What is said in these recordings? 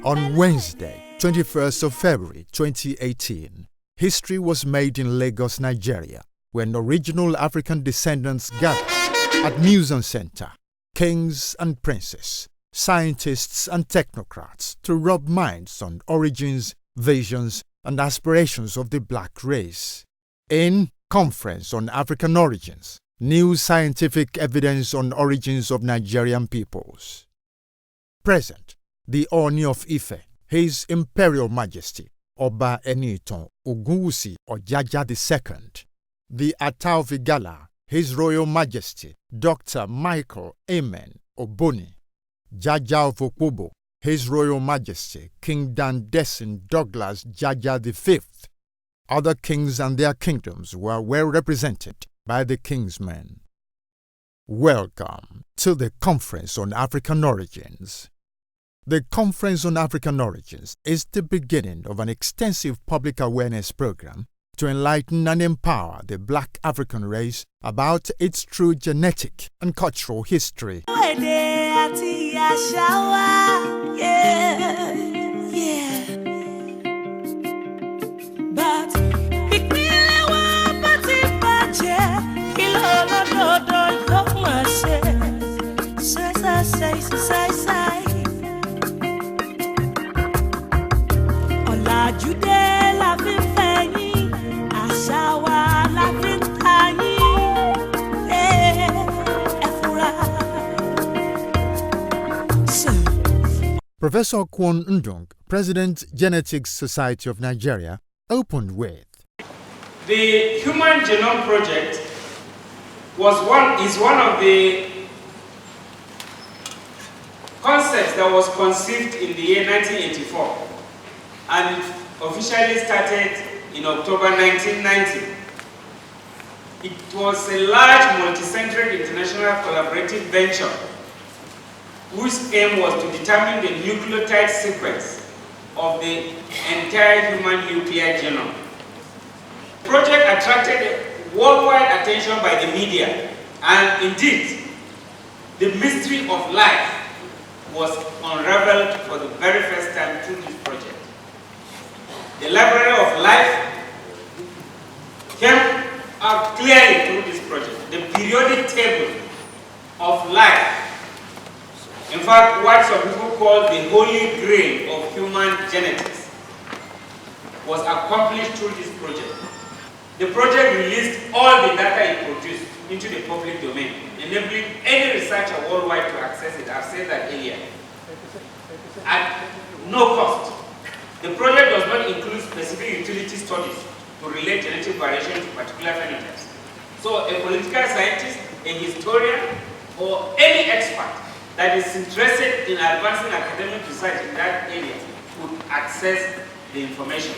On Wednesday, 21st of February 2018, history was made in Lagos, Nigeria, when original African descendants gathered at Museum Center, kings and princes, scientists and technocrats to rub minds on origins, visions, and aspirations of the black race. In Conference on African Origins, New Scientific Evidence on Origins of Nigerian Peoples. Present, the Oni of Ife, His Imperial Majesty, Oba Eniton Ogunwusi Ojaja II, the Ataofi Gala, His Royal Majesty, Dr. Michael Amen Oboni, Jaja of Okpobo, His Royal Majesty, King Dan Desin Douglas Jaja V. Other kings and their kingdoms were well represented by the kingsmen. Welcome to the Conference on African Origins. The Conference on African Origins is the beginning of an extensive public awareness program to enlighten and empower the black African race about its true genetic and cultural history. Professor Kwon Ndung, President, Genetics Society of Nigeria, opened with, the Human Genome Project is one of the concepts that was conceived in the year 1984 and officially started in October 1990. It was a large multi-centered international collaborative venture whose aim was to determine the nucleotide sequence of the entire human nuclear genome. The project attracted worldwide attention by the media, and indeed, the mystery of life was unraveled for the very first time through this project. The library of life came out clearly through this project. The periodic table of life, in fact, what some people call the holy grail of human genetics, was accomplished through this project. The project released all the data it produced into the public domain, enabling any researcher worldwide to access it. I've said that earlier. At no cost. The project does not include specific utility studies to relate genetic variation to particular phenotypes. So a political scientist, a historian, or any expert that is interested in advancing academic research in that area could access the information.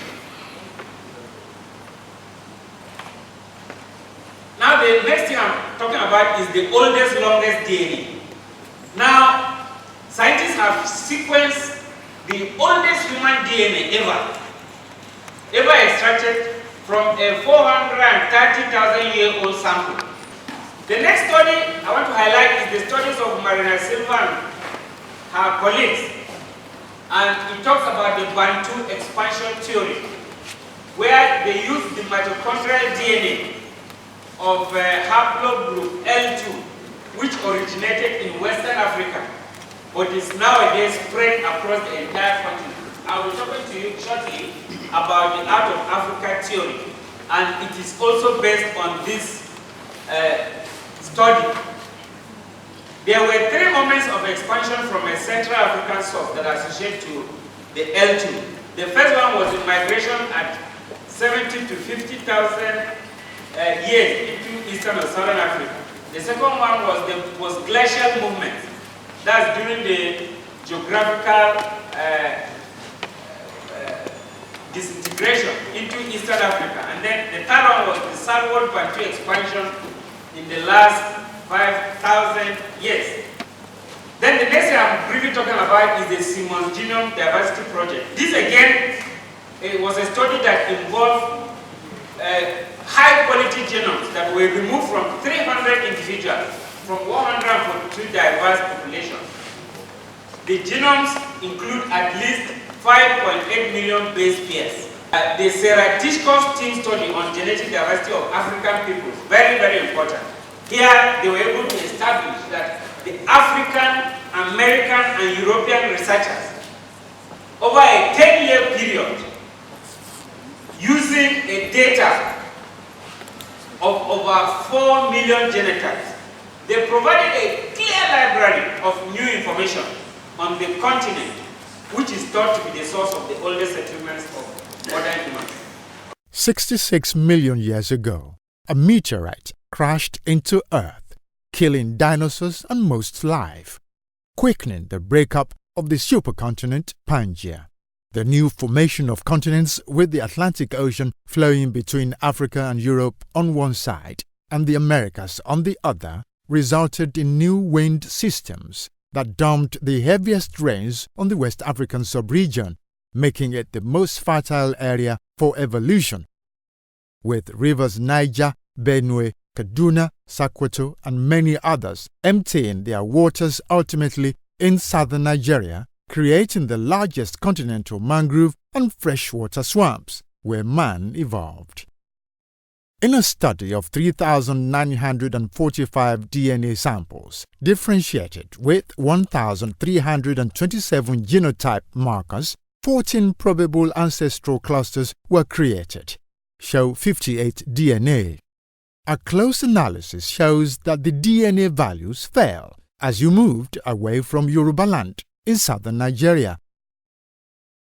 Now the next thing I'm talking about is the oldest, longest DNA. Now, scientists have sequenced the oldest human DNA ever extracted from a 430,000-year-old sample. The next study I want to highlight is the studies of Marina Silva and her colleagues. And it talks about the Bantu expansion theory, where they use the mitochondrial DNA of haplogroup L2, which originated in Western Africa, but is nowadays spread across the entire continent. I will talk to you shortly about the Out of Africa theory, and it is also based on this study. There were three moments of expansion from a Central African source that are associated to the L2. The first one was the migration at 70 to 50,000 years into Eastern or Southern Africa. The second one was glacial movement. That's during the geographical disintegration into Eastern Africa. And then the third one was the southward Bantu expansion in the last 5,000 years. Then the next thing I'm briefly talking about is the Simon's Genome Diversity Project. This again, it was a study that involved high quality genomes that were removed from 300 individuals from 142 diverse populations. The genomes include at least 5.8 million base pairs. The Serratishkov's team study on genetic diversity of African peoples, very, very important. Here, they were able to establish that the African, American, and European researchers, over a 10-year period, using a data of over 4 million genotypes, they provided a clear library of new information on the continent, which is thought to be the source of the oldest settlements of modern humans. 66 million years ago, a meteorite crashed into Earth, killing dinosaurs and most life, quickening the breakup of the supercontinent Pangaea. The new formation of continents, with the Atlantic Ocean flowing between Africa and Europe on one side and the Americas on the other, resulted in new wind systems that dumped the heaviest rains on the West African sub-region, making it the most fertile area for evolution. With rivers Niger, Benue, Kaduna, Sokoto, and many others emptying their waters ultimately in southern Nigeria, creating the largest continental mangrove and freshwater swamps, where man evolved. In a study of 3,945 DNA samples, differentiated with 1,327 genotype markers, 14 probable ancestral clusters were created, show 58 DNA. A close analysis shows that the DNA values fell as you moved away from Yorubaland in southern Nigeria.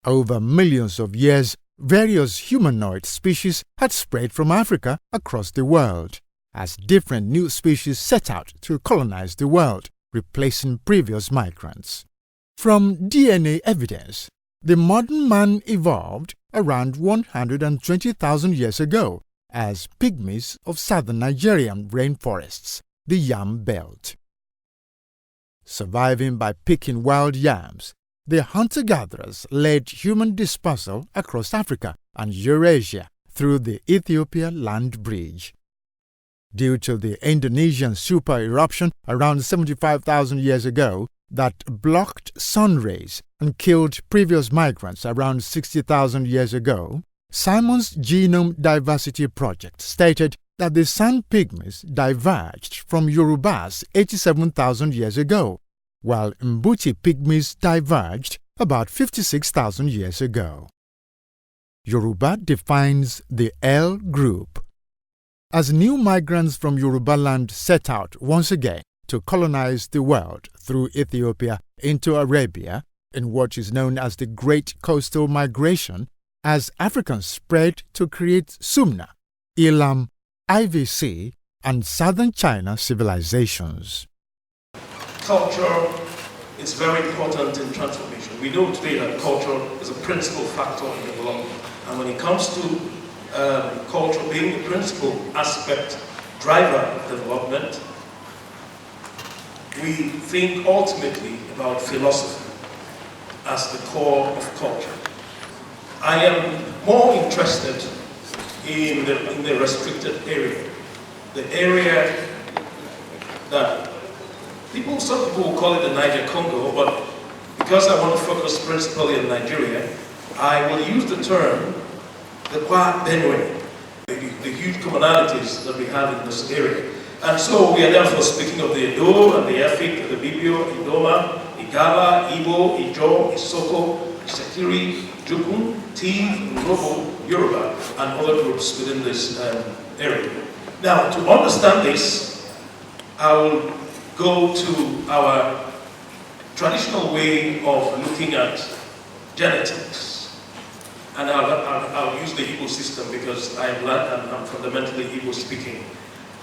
Over millions of years, various humanoid species had spread from Africa across the world, as different new species set out to colonize the world, replacing previous migrants. From DNA evidence, the modern man evolved around 120,000 years ago as pygmies of southern Nigerian rainforests, the yam belt. Surviving by picking wild yams, the hunter-gatherers led human dispersal across Africa and Eurasia through the Ethiopia land bridge. Due to the Indonesian super-eruption around 75,000 years ago that blocked sun rays and killed previous migrants around 60,000 years ago, Simon's Genome Diversity Project stated that the San Pygmies diverged from Yorubas 87,000 years ago, while Mbuti Pygmies diverged about 56,000 years ago. Yoruba defines the L group. As new migrants from Yorubaland set out once again to colonize the world through Ethiopia into Arabia in what is known as the Great Coastal Migration, as Africans spread to create Sumna, Elam, IVC, and southern China civilizations. Culture is very important in transformation. We know today that culture is a principal factor in development. And when it comes to culture being the principal aspect, driver of development, we think ultimately about philosophy as the core of culture. I am more interested in the restricted area, the area that some people will call it the Niger Congo, but because I want to focus principally on Nigeria, I will use the term the Kwa Benue, the huge commonalities that we have in this area. And so we are therefore speaking of the Edo and the Efik, the Bibio, Idoma, Igala, Igbo, Ijo, Isoko, Sekiri, Jukun, Tiv, Nobo, Yoruba, and other groups within this area. Now, to understand this, I will go to our traditional way of looking at genetics. And I'll use the Igbo system because I'm fundamentally Igbo speaking.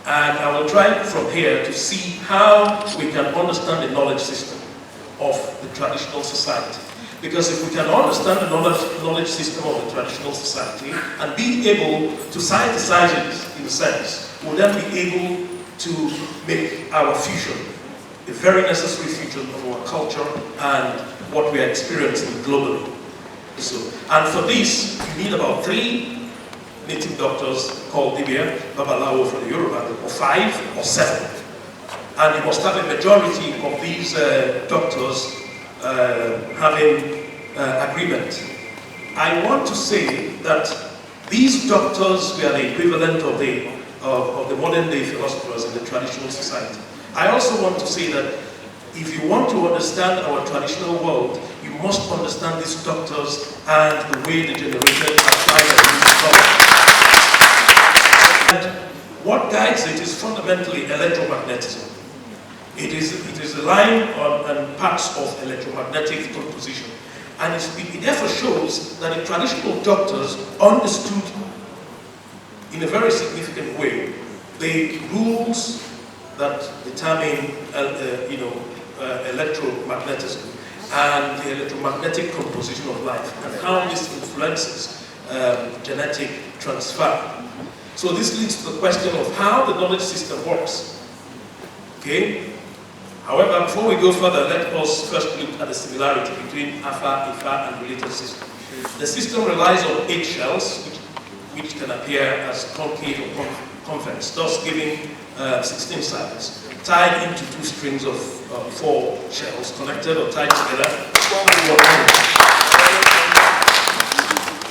And I will try from here to see how we can understand the knowledge system of the traditional society. Because if we can understand the knowledge system of the traditional society and be able to synthesize it in a sense, we'll then be able to make our fusion a very necessary fusion of our culture and what we are experiencing globally. And for this, you need about 3 native doctors called Dibia, Babalawo for the Yoruba, or 5 or 7. and you must have a majority of these doctors having agreement. I want to say that these doctors were the equivalent of the modern day philosophers in the traditional society. I also want to say that if you want to understand our traditional world, you must understand these doctors and the way they generated apply and use thought. And what guides it is fundamentally electromagnetism. It is a line and parts of electromagnetic composition. And it therefore shows that the traditional doctors understood in a very significant way the rules that determine electromagnetism and the electromagnetic composition of life and how this influences genetic transfer. So this leads to the question of how the knowledge system works. Okay? However, before we go further, let us first look at the similarity between Afa, Ifa, and related systems. The system relies on 8 shells, which can appear as concave or convex, thus giving 16 sides, tied into 2 strings of 4 shells, connected or tied together,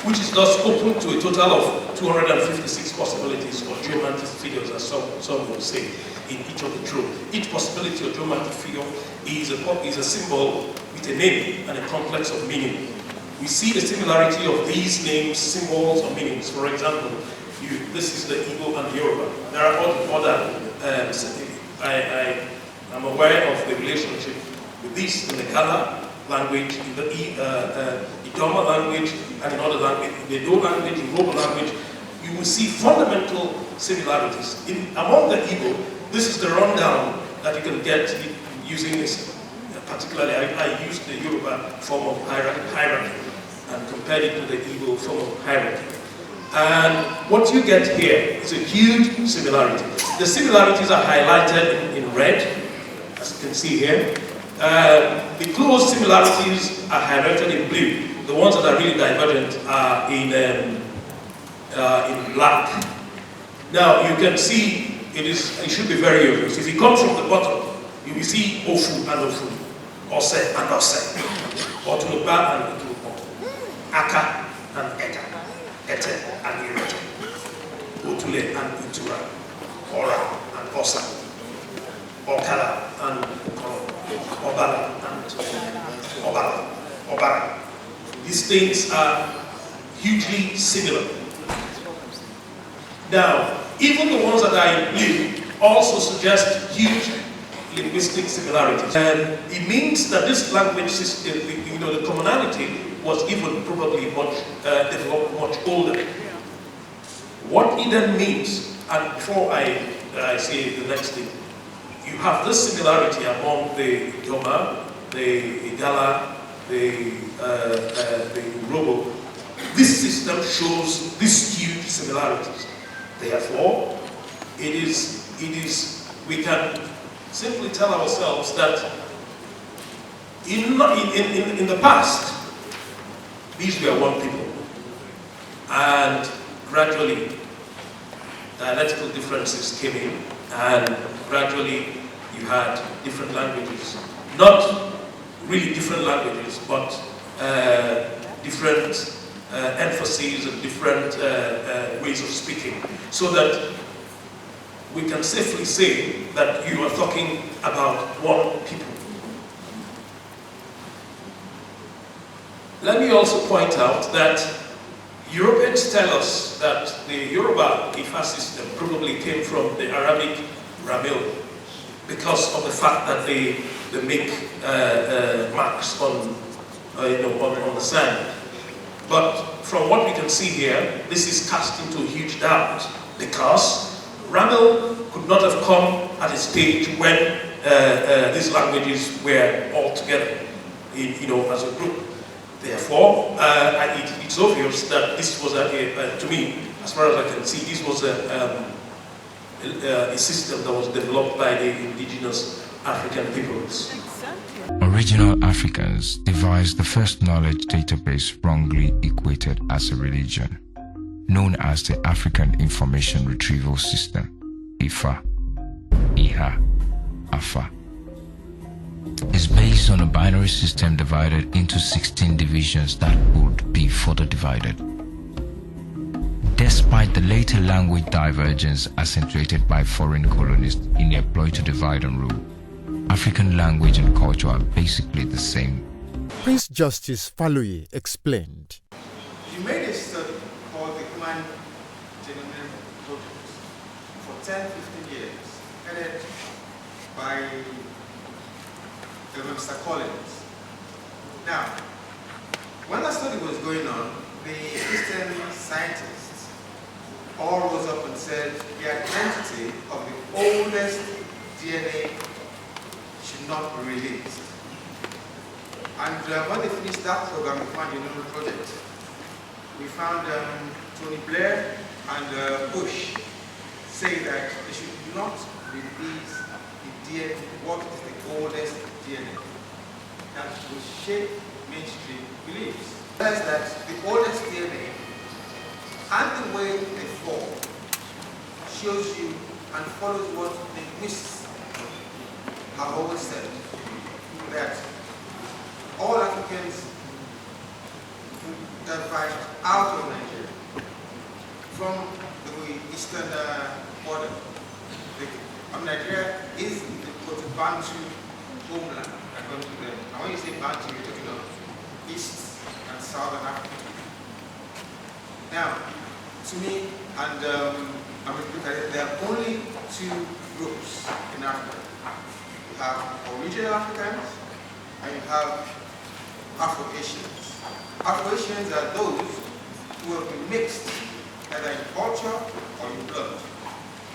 which is thus open to a total of 256 possibilities or geometric figures, as some will say, in each of the true. Each possibility or geometric figure is a symbol with a name and a complex of meaning. We see the similarity of these names, symbols, or meanings. For example, this is the Igbo and the Yoruba. There are other I'm aware of the relationship with this in the Kala language, in the Idoma language, and in other language, in the Edo language, in Robo language. You will see fundamental similarities. Among the Igbo, this is the rundown that you can get using this. Particularly, I used the Yoruba form of hierarchy and compared it to the Igbo form of hierarchy. And what you get here is a huge similarity. The similarities are highlighted in red, as you can see here. The close similarities are highlighted in blue. The ones that are really divergent are in black. Now you can see it should be very obvious. If you come from the bottom, you will see Ofu and Ofu, Ose and Ose, Otunuba and Otunuba, Aka and Eka, Ete and Irete, Otule and Utura, Ora and Osa, Okala and Okoro, Obala and Obara. These things are hugely similar. Now, even the ones that are in blue also suggest huge linguistic similarities. And it means that this language system, the commonality was even probably developed much older. What it then means, and before I say the next thing, you have this similarity among the Idoma, the Igala, the Robo. This system shows these huge similarities. Therefore, we can simply tell ourselves that in the past, these were one people, and gradually dialectical differences came in, and gradually you had different languages. Not really different languages, but different emphases and different ways of speaking, so that we can safely say that you are talking about one people. Let me also point out that Europeans tell us that the Yoruba Ifa system probably came from the Arabic Ramil because of the fact that they make marks on the sand. But from what we can see here, this is cast into huge doubt because Ramil could not have come at a stage when these languages were all together, as a group. Therefore, it's obvious that this was, to me, as far as I can see, this was a system that was developed by the indigenous African peoples. Original Africans devised the first knowledge database wrongly equated as a religion, known as the African Information Retrieval System, IFA, IHA, Afa. It's based on a binary system divided into 16 divisions that would be further divided. Despite the later language divergence accentuated by foreign colonists in their ploy to divide and rule, African language and culture are basically the same. Prince Justice Faluyi explained. He made a study called the Human Genome Project for 10-15 years, headed by Mr. Collins. Now, when that study was going on, the Eastern scientists all rose up and said the identity of the oldest DNA should not be released. And when they finished that program, the Human Genome Project, we found Tony Blair and Bush say that they should not release the DNA, what is the oldest DNA. That will shape mainstream beliefs. That is that the oldest DNA and the way they form shows you and follows what linguists have always said, that all Africans diverged out of Nigeria from the eastern border. Nigeria is the Bantu homeland, according to them. Now when you say Bantu, you're talking of East and Southern Africa. Now, to me, and I'm going to look at it, there are only two groups in Africa. You have original Africans and you have Afro-Asians. Afro-Asians are those who have been mixed either in culture or in blood.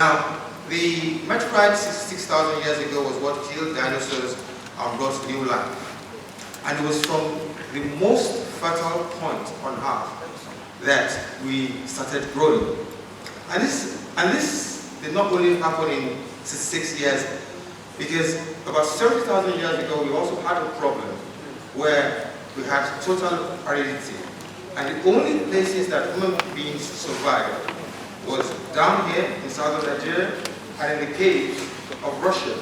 Now, the meteorite 66,000 years ago was what killed dinosaurs and brought new life. And it was from the most fertile point on Earth that we started growing. And this did not only happen in 66 years, because about 70,000 years ago we also had a problem where we had total aridity. And the only places that human beings survived was down here in southern Nigeria and in the caves of Russia.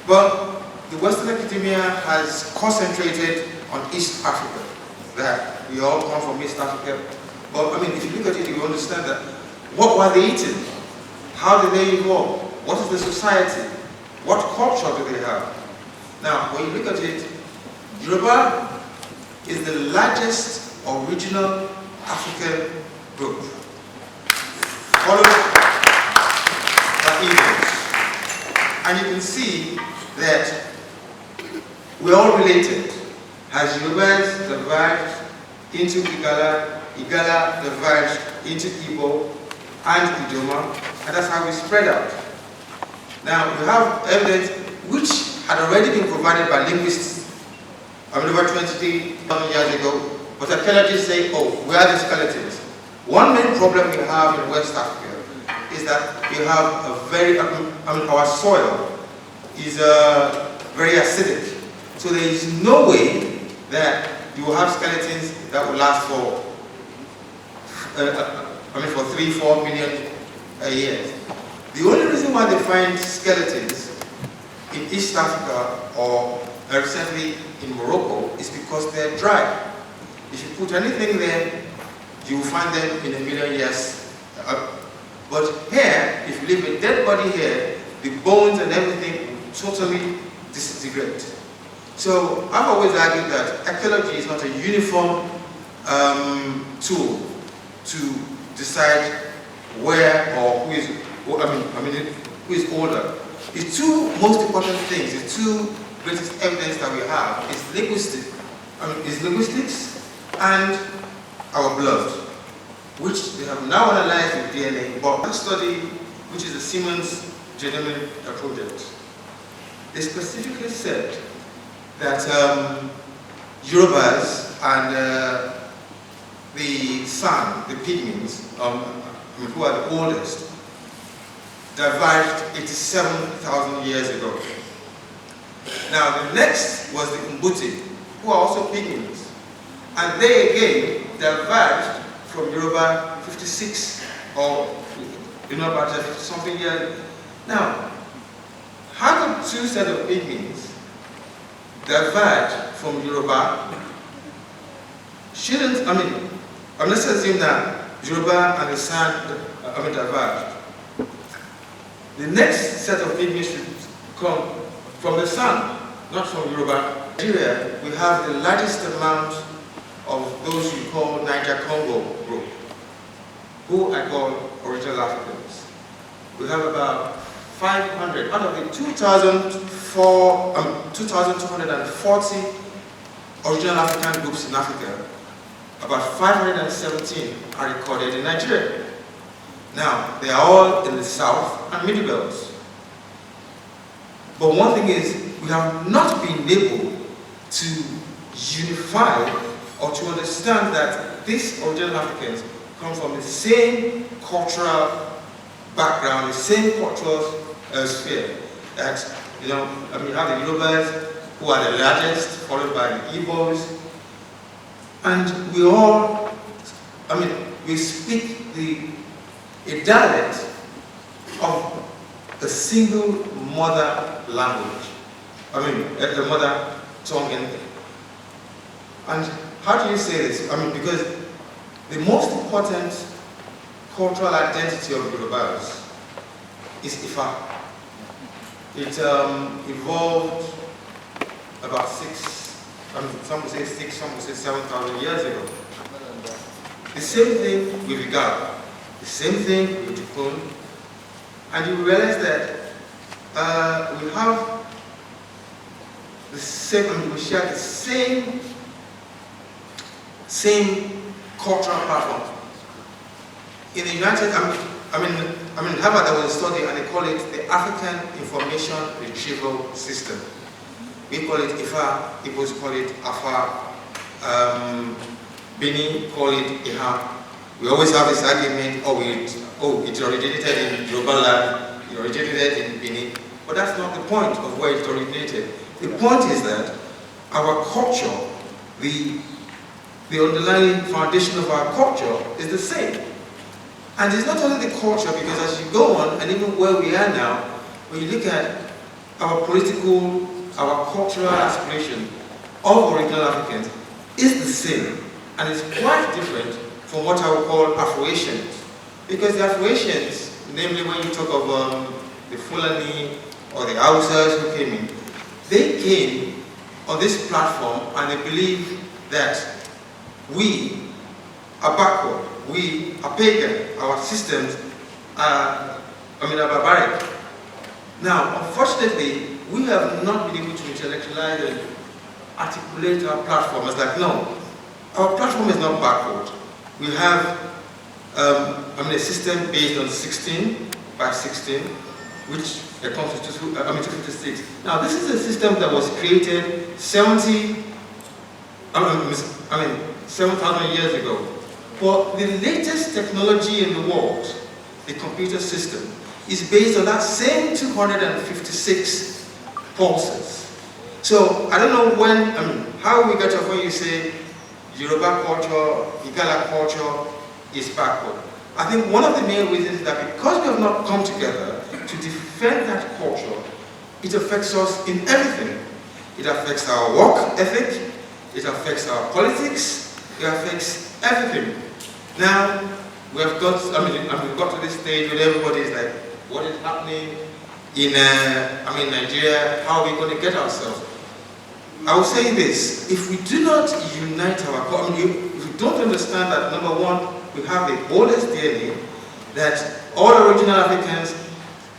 But the Western academia has concentrated on East Africa, that we all come from East Africa. But I mean, if you look at it, you understand that what were they eating? How did they evolve? What is the society? What culture do they have? Now, when you look at it, Yoruba is the largest original African group, followed by Igbos. And you can see that we're all related. As Yorubas diverged into Igala, Igala diverged into Igbo and Idoma, and that's how we spread out. Now, we have evidence which had already been provided by linguists over 20,000 years ago, but archaeologists say, oh, where are the skeletons? One main problem we have in West Africa is that we have a very, our soil is very acidic. So there is no way that you will have skeletons that will last for, for 3-4 million years. The only reason why they find skeletons in East Africa or recently in Morocco is because they're dry. If you put anything there, you will find them in a million years. But here, if you leave a dead body here, the bones and everything will totally disintegrate. So I've always argued that archaeology is not a uniform tool to decide where or who is older. The two most important things, the two greatest evidence that we have is linguistics and our blood, which they have now analyzed with DNA. But that study, which is the Siemens Genomic Project, they specifically said that Yorubas and the San, the Pygmies, who are the oldest, diverged 87,000 years ago. Now the next was the Mbuti, who are also Pygmies, and they again diverged from Yoruba 56 or about 50 something years. Now, how could two sets of pygmies diverge from Yoruba? Shouldn't, let's assume that Yoruba and the San, diverge. The next set of pygmies should come from the San, not from Yoruba. In Nigeria, we have the largest amount of those we call Niger-Congo group, who I call original Africans. We have about 500, out of the 2,240 original African groups in Africa, about 517 are recorded in Nigeria. Now, they are all in the South and Middle Belt. But one thing is, we have not been able to unify or to understand that these original Africans come from the same cultural background, the same cultural sphere. That, you have the Yorubas, who are the largest, followed by the Igbos. And we all, we speak a dialect of a single mother language. A mother tongue. And how do you say this? Because the most important cultural identity of Yorubas is Ifa. It evolved about some would say 6, some would say 7,000 years ago. The same thing with Igala, the same thing with Jukun, and you realize that we have the same, we share the same cultural platform. In the United, Harvard there was a study and they call it the African Information Retrieval System. We call it IFA, Igbos call it AFA, Bini call it IHA. We always have this argument, it originated in Yoruba land, it originated in Bini. But that's not the point of where it originated. The point is that our culture, the underlying foundation of our culture is the same. And it's not only the culture, because as you go on, and even where we are now, when you look at our political, our cultural aspiration of original Africans is the same, and it's quite different from what I would call Afro-Asians. Because the Afro-Asians, namely when you talk of the Fulani or the Hausas who came in, they came on this platform and they believe that we are backward, we are pagan, our systems are barbaric. Now, unfortunately, we have not been able to intellectualize and articulate our platform as like, no, our platform is not backward. We have a system based on 16 by 16, which comes to 256. Now, this is a system that was created 7,000 years ago. But the latest technology in the world, the computer system, is based on that same 256 pulses. So I don't know how we get off when you say Yoruba culture, Igala culture is backward. I think one of the main reasons is that because we have not come together to defend that culture, it affects us in everything. It affects our work ethic, it affects our politics, it affects everything. Now, we've got to this stage where everybody is like, what is happening in Nigeria? How are we going to get ourselves? I will say this: if we do not unite our, if we don't understand that, number one, we have the oldest DNA, that all original Africans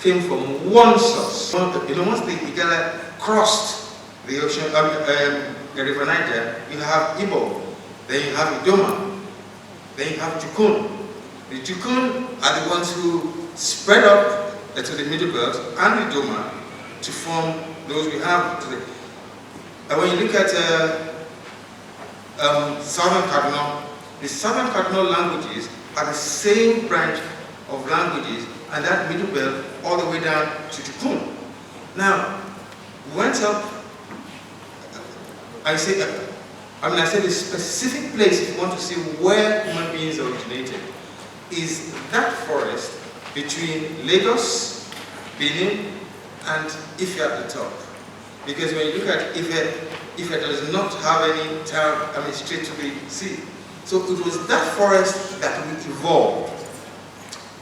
came from one source. Once the Igala crossed the ocean, the river Niger, you have Igbo, then you have Idoma, then you have Jukun. The Jukun are the ones who spread up to the Middle Belt and the Idoma to form those we have today. And when you look at Southern Cardinal, the Southern Cardinal languages are the same branch of languages, and that Middle Belt all the way down to Jukun. Now, we went up, I said the specific place, if you want to see where human beings originated, is that forest between Lagos, Benin, and Ife at the top. Because when you look at Ife does not have any town, straight to the sea. So it was that forest that we evolved.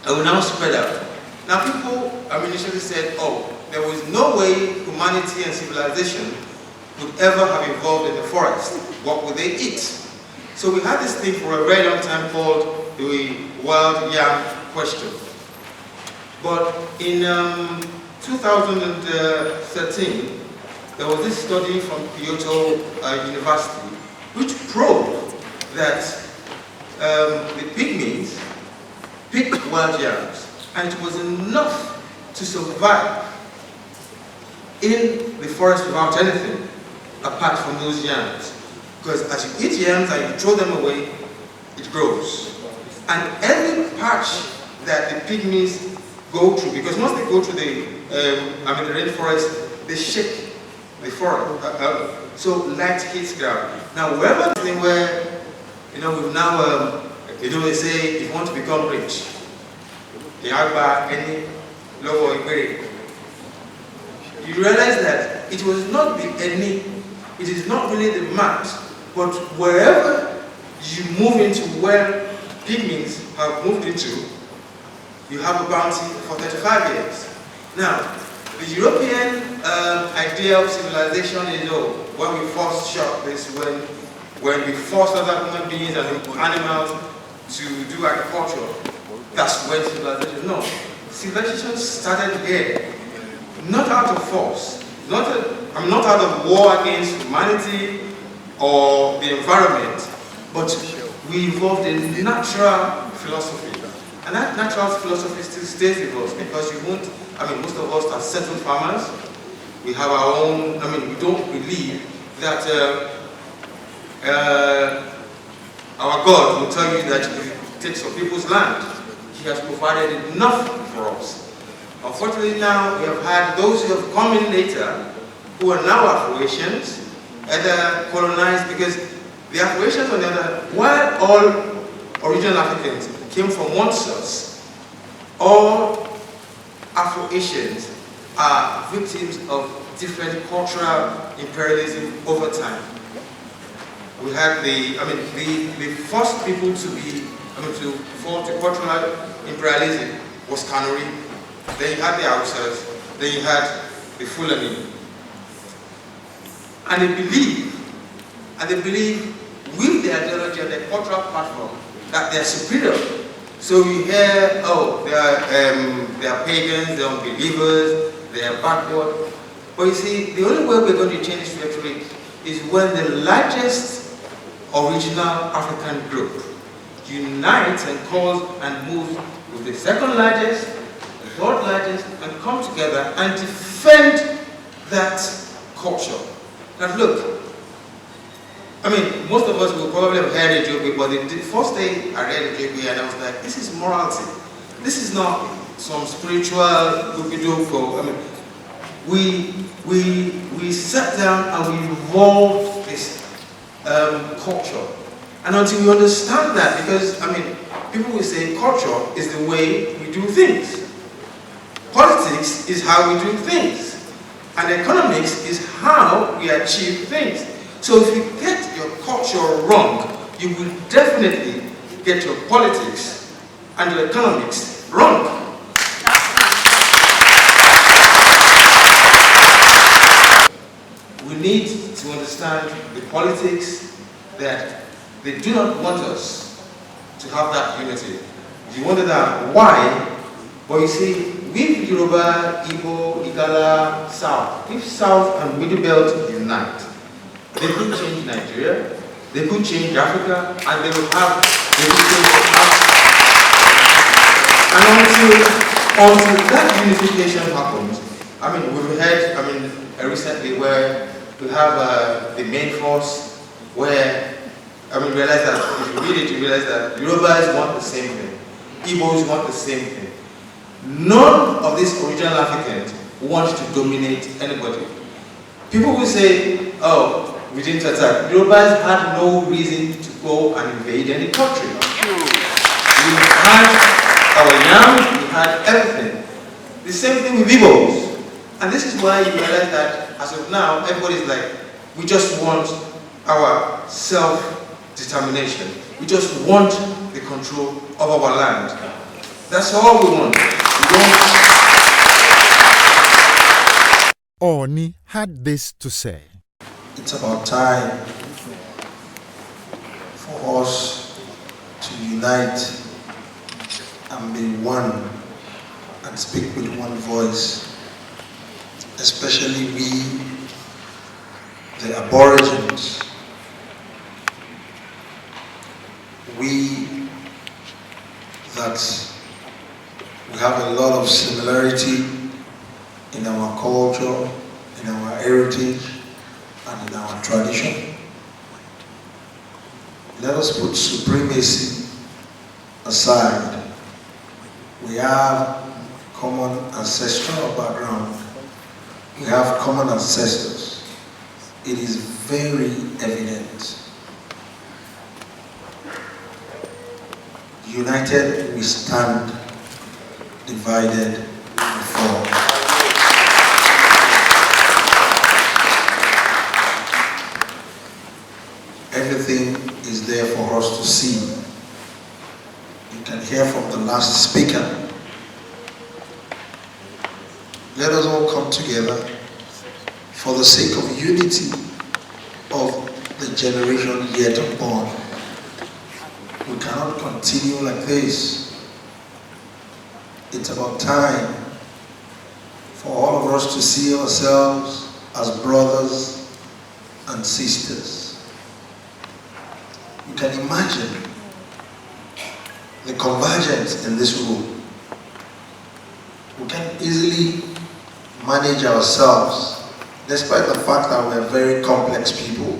And we now spread out. Now people initially said, oh, there was no way humanity and civilization would ever have evolved in the forest. What would they eat? So we had this thing for a very long time called the wild yam question. But in 2013, there was this study from Kyoto University which proved that the pygmies picked wild yams, and it was enough to survive in the forest without anything apart from those yams. Because as you eat yams and you throw them away, it grows. And every patch that the pygmies go through, because once they go through the rainforest, they shake the forest, so light hits ground. Now, wherever where we've now, they say if you want to become rich, any logo, you realize that it was not the any, it is not really the mat, but wherever you move into, where pygmies have moved into, you have a bounty for 35 years. Now, the European idea of civilization is, when we first shot this, when we forced other human beings and animals to do agriculture, that's when civilization. No, civilization started here, not out of force, not out of war against humanity or the environment, but we evolved a natural philosophy. And that natural philosophy still stays with us, because you won't, most of us are settled farmers. We have our own, we don't believe that our God will tell you that if you take some people's land, He has provided enough for us. Unfortunately now, we have had those who have come in later, who are now Afro-Asians, either colonized, because the Afro-Asians on the other hand, while all original Africans came from one source, all Afro-Asians are victims of different cultural imperialism over time. We had the first people to be, to fall to cultural imperialism was Kanuri. Then you had the Hausas, then you had the Fulani. And they believe with their ideology and their cultural platform that they are superior. So you hear, they are pagans, they are unbelievers, they are backward. But you see, the only way we're going to change this rhetoric is when the largest original African group unites and calls and moves with the second largest, the third largest, and come together and defend that culture. Now look, most of us will probably have heard Ojogbe, but the first day I read Ojogbe and I was like, this is morality. This is not some spiritual doopy-doop. We sat down and we evolved this culture. And until we understand that, because, people will say culture is the way we do things. Politics is how we do things. And economics is how we achieve things. So if you get your culture wrong, you will definitely get your politics and your economics wrong. We need to understand the politics that they do not want us to have that unity. You wonder that why? But you see, with Yoruba, Igbo, Igala, South, if South and Middle Belt unite, they could change Nigeria, they could change Africa, and they could change Africa. And until that unification happens, we've heard, recently where we have the main force, where, realize that, if you read it, you realize that Yorubas want the same thing, Igbos want the same thing. None of these original Africans want to dominate anybody. People will say, we didn't attack. Yorubas had no reason to go and invade any country. We had our yam, we had everything. The same thing with Igbos. And this is why you realize that as of now, everybody's like, we just want our self-determination. We just want the control of our land. That's all we want. Oni had this to say. It's about time for us to unite and be one and speak with one voice, especially we, the Aborigines. We have a lot of similarity in our culture, in our heritage, and in our tradition. Let us put supremacy aside. We have common ancestral background. We have common ancestors. It is very evident. United we stand, divided we fall. Everything is there for us to see. You can hear from the last speaker. Let us all come together for the sake of unity of the generation yet unborn. We cannot continue like this. It's about time for all of us to see ourselves as brothers and sisters. You can imagine the convergence in this room. We can easily manage ourselves, despite the fact that we're very complex people.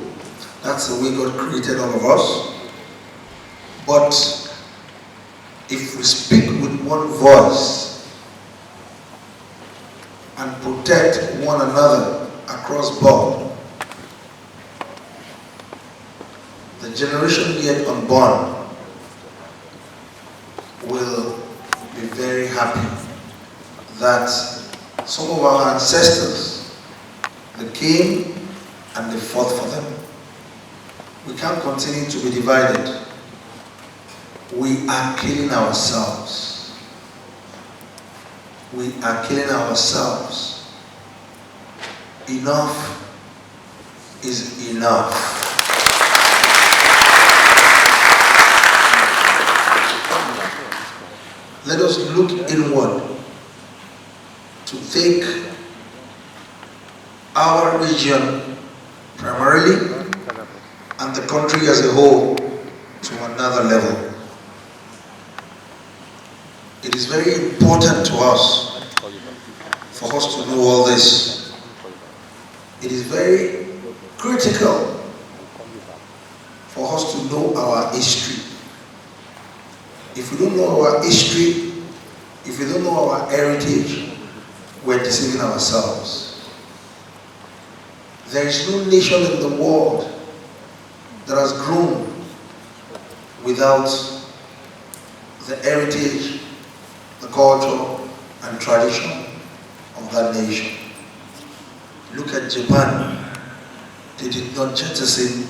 That's the way God created all of us. But if we speak with one voice and protect one another across board, the generation yet unborn will be very happy that some of our ancestors, they came and they fought for them. We can't continue to be divided. We are killing ourselves. We are killing ourselves. Enough is enough. Let us look inward to take our region primarily and the country as a whole to another level. It is very important to us for us to know all this. It is very critical for us to know our history. If we don't know our history, if we don't know our heritage, we're deceiving ourselves. There is no nation in the world that has grown without the heritage, the culture and tradition of that nation. Look at Japan. They did not jettison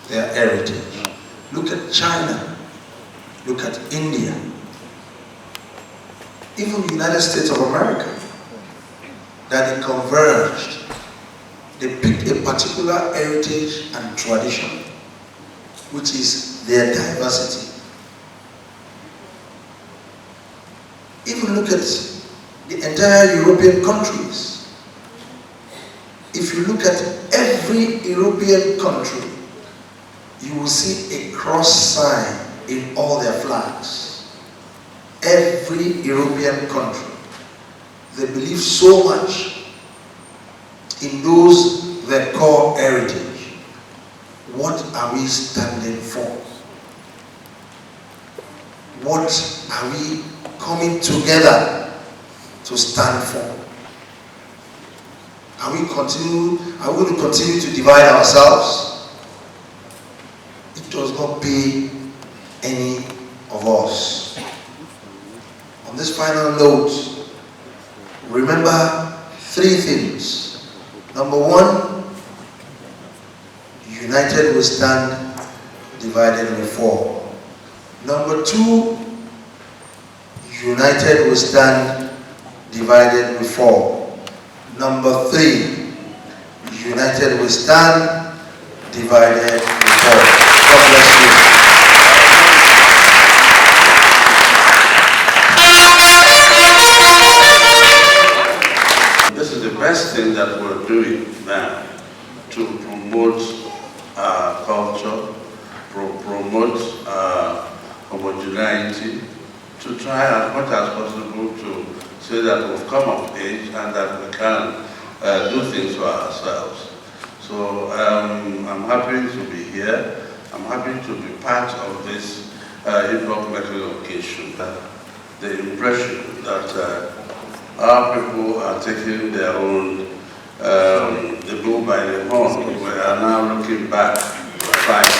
their heritage. Look at China. Look at India. Even the United States of America, that they converged. They picked a particular heritage and tradition, which is their diversity. Even look at the entire European countries. If you look at every European country, you will see a cross sign in all their flags. Every European country. They believe so much in those their core heritage. What are we standing for? What are we coming together to stand for? Are we going to continue to divide ourselves? It does not pay any of us. On this final note, remember three things. Number one, united we stand, divided we fall. Number two, united we stand, divided we fall. Number three, united we stand, divided we fall. God bless you. This is the best thing that we're doing now to promote culture, promote homogeneity, to try as much as possible to say that we've come of age and that we can do things for ourselves. So I'm happy to be here. I'm happy to be part of this hip-hop occasion. The impression that our people are taking their own, the bull by the horn. We are now looking back to fight.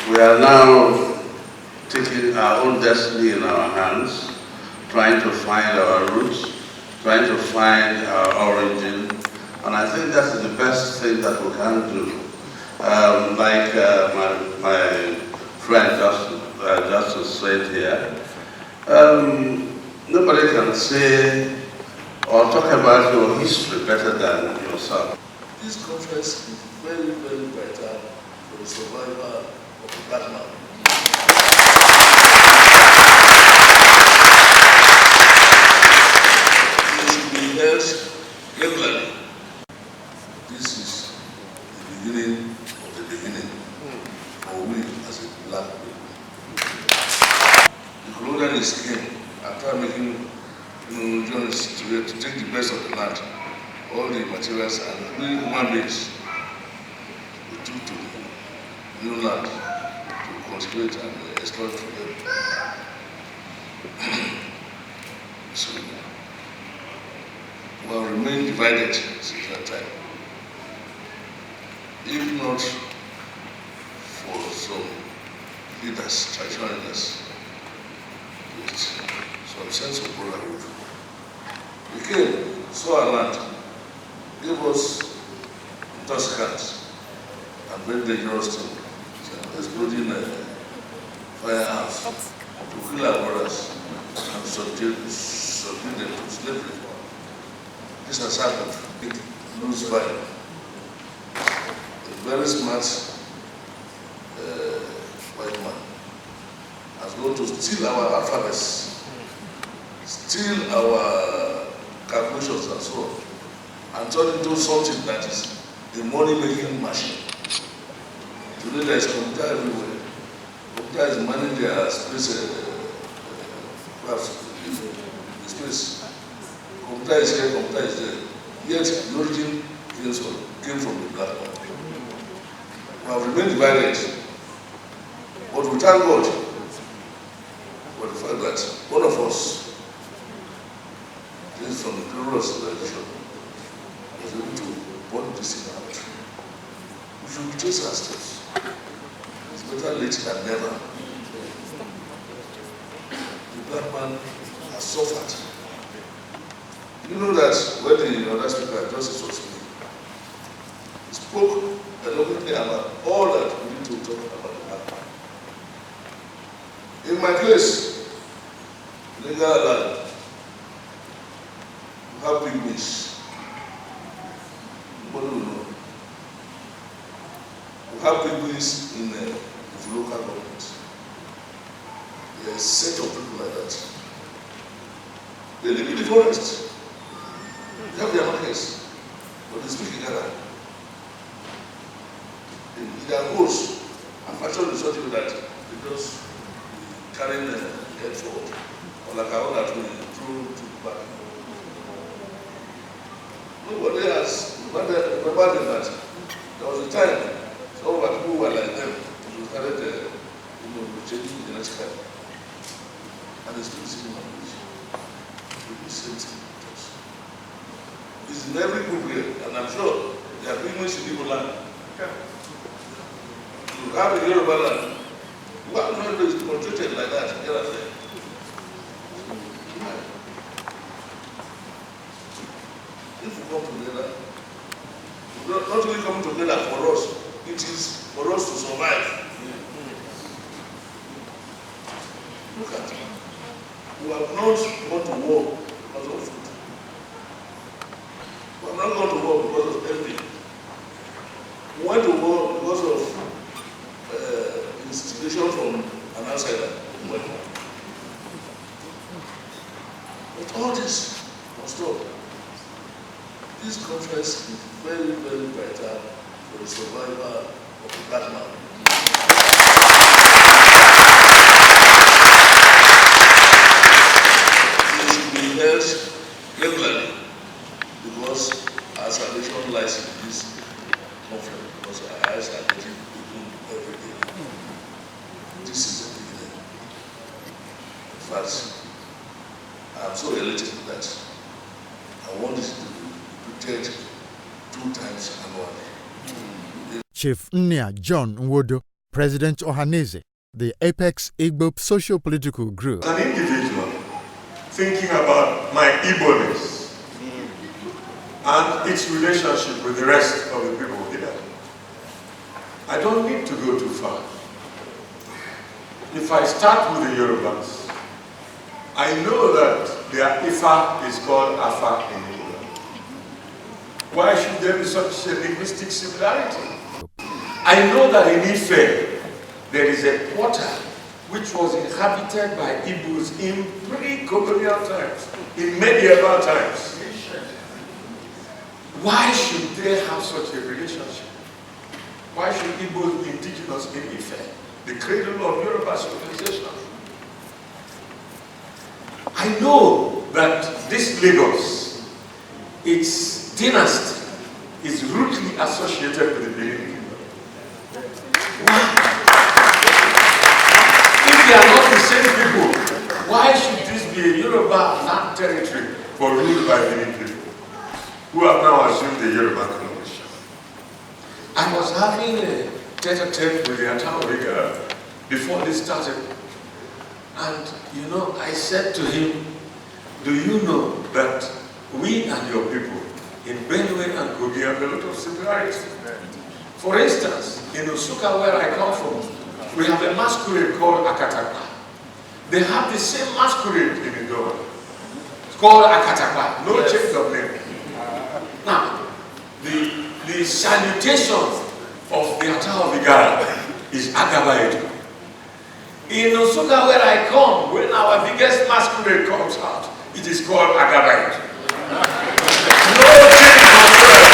We are now taking our own destiny in our hands, trying to find our roots, trying to find our origin, and I think that's the best thing that we can do. Like my friend Justice said here, nobody can say or talk about your history better than yourself. This conference is very, very vital for the survival of the black man. It should be held regularly. This is the beginning of the beginning for we as a black people. The colonialists came after making journeys to take the best of the land, all the materials and we human beings we took to the new land to cultivate and exploit for them. So we have remained divided since that time. If not for some leaders, traditional leaders, with some sense of brotherhood, we came, saw our land, gave us intoxicants and very dangerous things, exploding firearms to kill our brothers and subdue them to slavery. This has happened. It lose value. A very smart white man has gone to steal our alphabets, steal our calculations and so on, and turn into something that is a money-making machine. Today there is computer everywhere. Computer is managing their space, space. Computer is here, computer is there. Yet the origin came from the black man. We have remained divided, but we thank God for the fact that one of us, this from the glorious civilization, was able to point this thing out. We should retrace our steps. It's better late than never. The black man has suffered. You know that when the other speaker, Justice, was speaking, he spoke eloquently about all that we need to talk about the black man. In my place, legal land, we have pygmies. Nobody will know. We have pygmies in the local government. There is a set of people like that. They live in the forest. They have their markets, but they speak together. In their goals, I'm actually sorting that because carrying the head forward, or like I want that we through to back. Nobody has remember that there was a time some of our people were like them. We started changing the next time. And it's still the same language. The same thing. It's in every group here, and I'm sure there are people in Igbo land. You have a Yoruba land. Why not be portrayed like that here and there? if we come together, not only coming together for us, it is for us to survive. Look at it. We have not gone to war because of food. We have not gone to war because of envy. We went to war because of instigation from an outsider. But all this must stop. This conference is very, very vital for the survival of the black man. It should be held regularly because our salvation lies in this conference, because our eyes are getting open every day. This is the beginning. In fact, I am so elated that I want this to be repeated 2 times annually. Chief Nya John Nwodo, President Ohaneze, the Apex Igbo socio-political group. As an individual, thinking about my Igbo-ness and its relationship with the rest of the people here, I don't need to go too far. If I start with the Yorubas, I know that their Ifa is called Afa in Yoruba. Why should there be such a linguistic similarity? I know that in Ife, there is a quarter which was inhabited by Igbos in pre-colonial times, in medieval times. Why should they have such a relationship? Why should Igbos be indigenous in Ife, the cradle of Yoruba civilization? I know that this Lagos, its dynasty, is rooted associated with the Benin Kingdom. If they are not the same people, why should this be a Yoruba land territory but ruled by Benin people, who have now assumed the Yoruba condition? I was having a tete-a-tete with the Atauriga before this started. And you know, I said to him, do you know that we and your people in Benue and Kogi have a lot of similarities? For instance, in Osuka, where I come from, we have a masquerade called Akatakwa. They have the same masquerade in Idoma. It's called Akatakwa, no change of name. Now, the salutation of the Ata of Igara is Agabaedo. In Osuka, where I come, when our biggest masquerade comes out, it is called Agabaedo. No change whatsoever.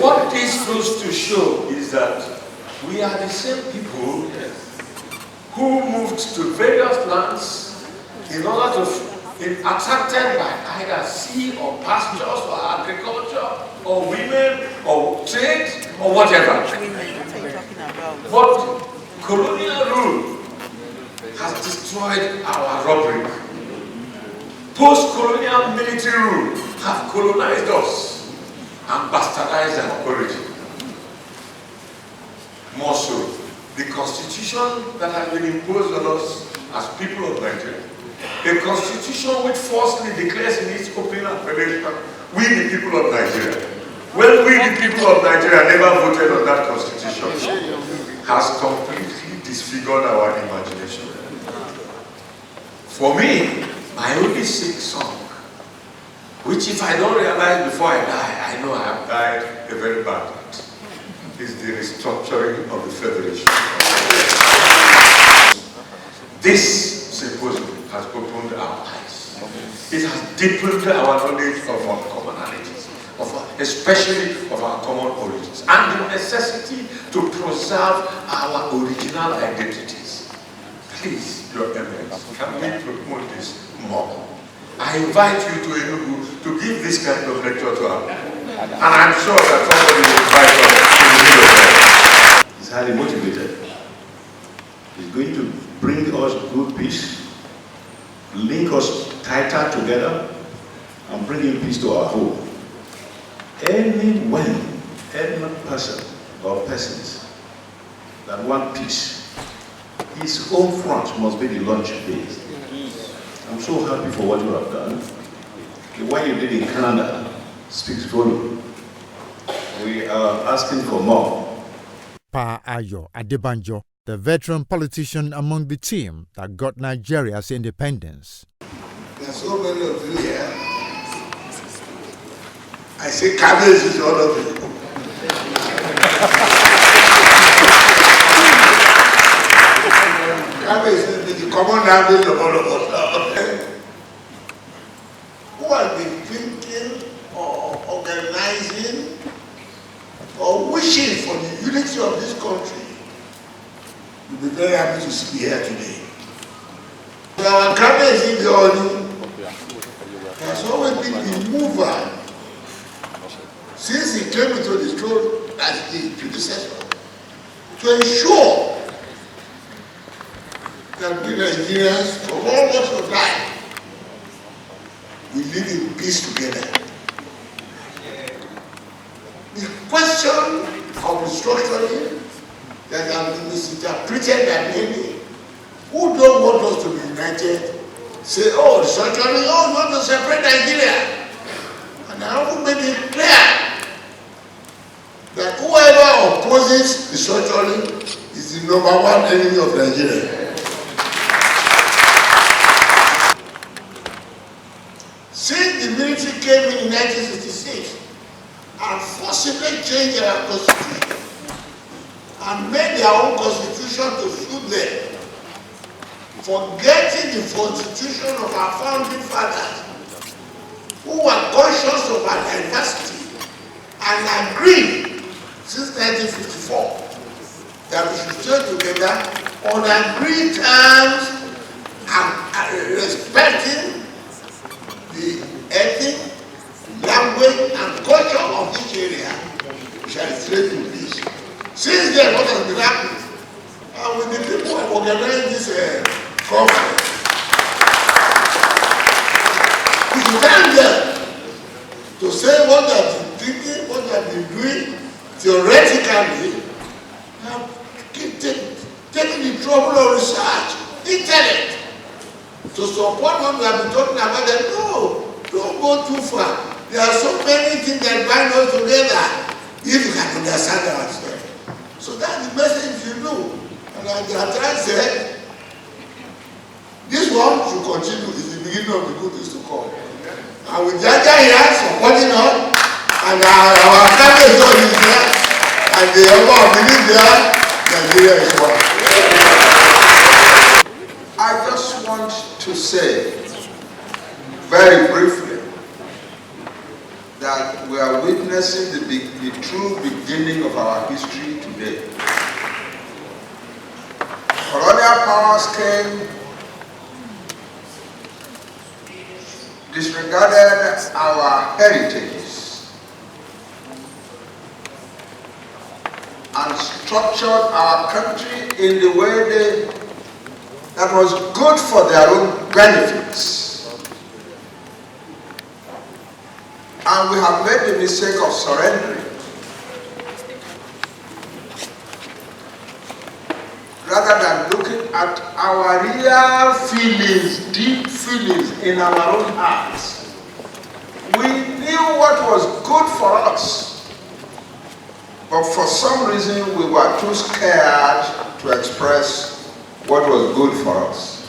What this goes to show is that we are the same people who moved to various lands in order to attracted by either sea or pastures or agriculture or women or trade or whatever. But colonial rule has destroyed our robbery. Post-colonial military rule have colonized us and bastardized our origin. More so, the constitution that has been imposed on us as people of Nigeria, a constitution which falsely declares in its opening appellation, we the people of Nigeria. When we the people of Nigeria never voted on that constitution, has completely disfigured our imagination. For me, my only sick song, which if I don't realize before I die, I know I have died a very bad death, is the restructuring of the Federation. This symposium has opened our eyes. It has deepened our knowledge of our commonalities, especially of our common origins, and the necessity to preserve our original identities. Please, Your Eminence, can we promote this more? I invite you to Enugu to give this kind of lecture to our people. And I'm sure that somebody will invite us in the middle of that. He's highly motivated. He's going to bring us good peace, link us tighter together, and bring in peace to our home. Any person or persons that want peace, his home front must be the launch base. I'm so happy for what you have done. The one you did in Canada speaks volume. We are asking for more. Pa Ayo Adebanjo, the veteran politician among the team that got Nigeria's independence. There are so many of you here. I say cabbage is all of you. Cabbage is the common language of all of us. Who has been thinking or organizing or wishing for the unity of this country, you'll be very happy to see here today. Our cabbage is the only. Has always been the mover since he came into the throne as the predecessor to ensure that we Nigerians from all walks of life we live in peace together. The question of restructuring that has been misinterpreted by many who don't want us to be united say, oh, restructuring, oh, you want to separate Nigeria. And I have made it clear that whoever opposes restructuring is the #1 enemy of Nigeria. Since the military came in 1966 and forcibly changed our constitution and made their own constitution to suit them, forgetting the constitution of our founding fathers who were conscious of our diversity and agreed since 1954 that we should stay together on agreed terms and respecting the ethnic, language, and culture of each area, we shall stay in peace. Since then, what has been happening? And with the people who have organized this conference, we should thank them to say what they have been thinking, what they have been doing, theoretically, have taken the trouble of research, intellect, to support what we have been talking about. That no, don't go too far. There are so many things that bind us together if you can understand ourselves. So that's the message you do. And as the Atlas said, this one should continue. It's the beginning of the good things to come. And with Jaja here supporting us, and our cabinet is there, and the other believe there, Nigeria is one. I just want to say very briefly that we are witnessing the true beginning of our history today. Colonial powers came, disregarded our heritages, and structured our country in the way that was good for their own benefits. And we have made the mistake of surrendering. Rather than looking at our real feelings, deep feelings in our own hearts. We knew what was good for us, but for some reason we were too scared to express what was good for us.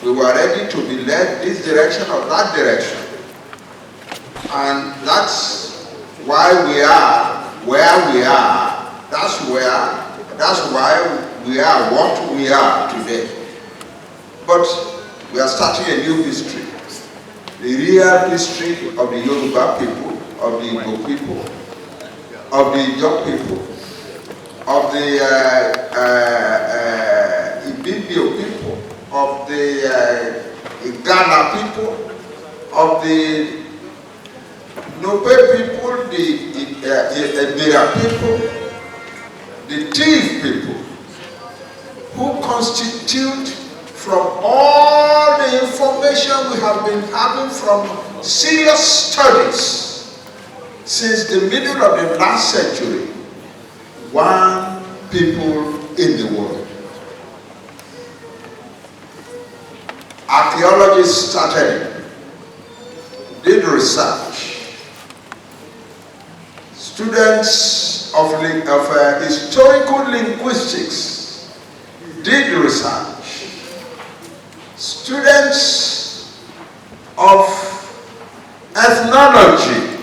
We were ready to be led this direction or that direction. And that's why we are where we are. That's why we are what we are today. But we are starting a new history. The real history of the Yoruba people, of the Igbo people, of the Ijaw people, of the Ibibio people, of the Igala people, of the Nope people, the Ebira people, the Tiv people, who constitute from all the information we have been having from serious studies since the middle of the last century, one people in the world. archaeologists started, did research. Students of historical linguistics did research. Students of ethnology,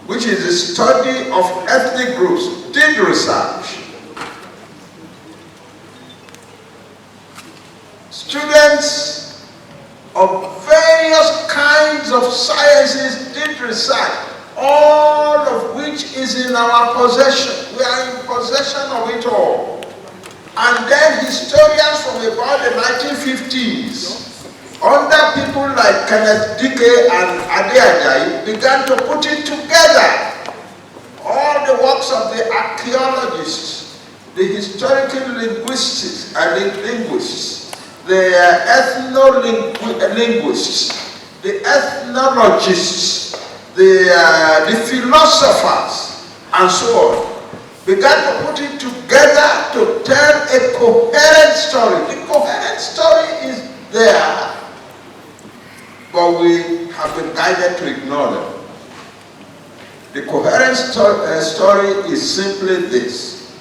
which is the study of ethnic groups, did research. Students of various kinds of sciences did research, all of which is in our possession. We are in possession of it all. And then historians from about the 1950s, under people like Kenneth Dike and Ade Ajayi, began to put it together. All the works of the archaeologists, the historical linguists, the ethno-linguists, the ethnologists, the philosophers, and so on, began to put it together to tell a coherent story. The coherent story is there, but we have been guided to ignore them. The coherent story is simply this,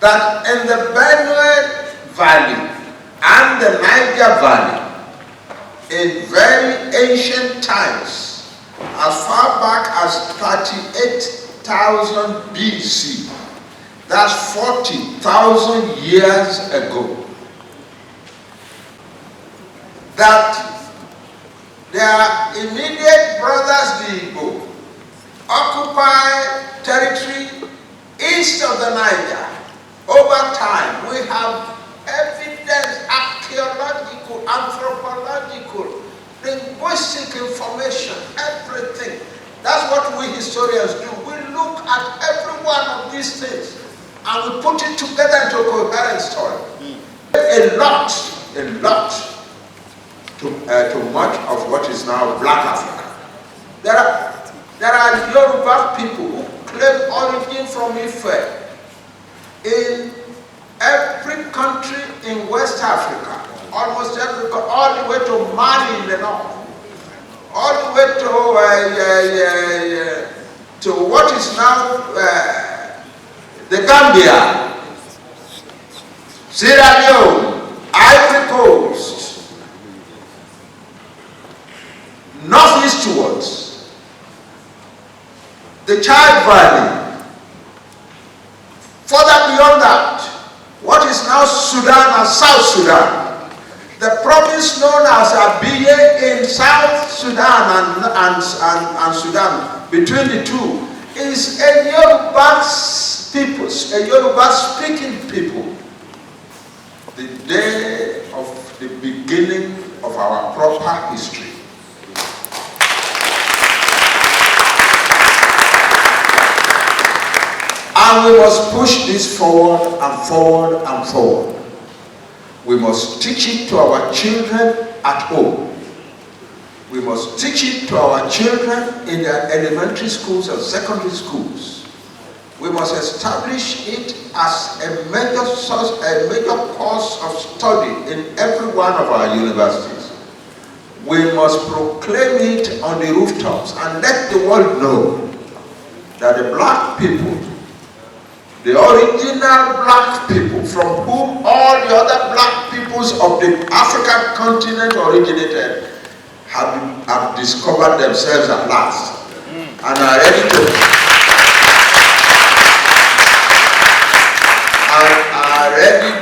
that in the Benue Valley and the Niger Valley, in very ancient times, as far back as 38,000 BC, that's 40,000 years ago, that their immediate brothers, the Igbo, occupy territory east of the Niger. Over time, we have evidence, archaeological, anthropological, linguistic information, everything. That's what we historians do. We look at every one of these things and we put it together into a coherent story. A lot to much of what is now Black Africa. There are Yoruba people who claim origin from Ife in every country in West Africa, almost every, all the way to Mali in the north, all the way to what is now the Gambia, Sierra Leone, Ivory Coast, northeastwards, the Chad Valley, further beyond that, what is now Sudan and South Sudan, the province known as Abiye in South Sudan and Sudan, between the two, is a Yoruba people, a Yoruba speaking people. The day of the beginning of our proper history. And we must push this forward and forward and forward. We must teach it to our children at home. We must teach it to our children in their elementary schools and secondary schools. We must establish it as a major source, a major course of study in every one of our universities. We must proclaim it on the rooftops and let the world know that the black people, the original black people from whom all the other black peoples of the African continent originated have discovered themselves at last and are ready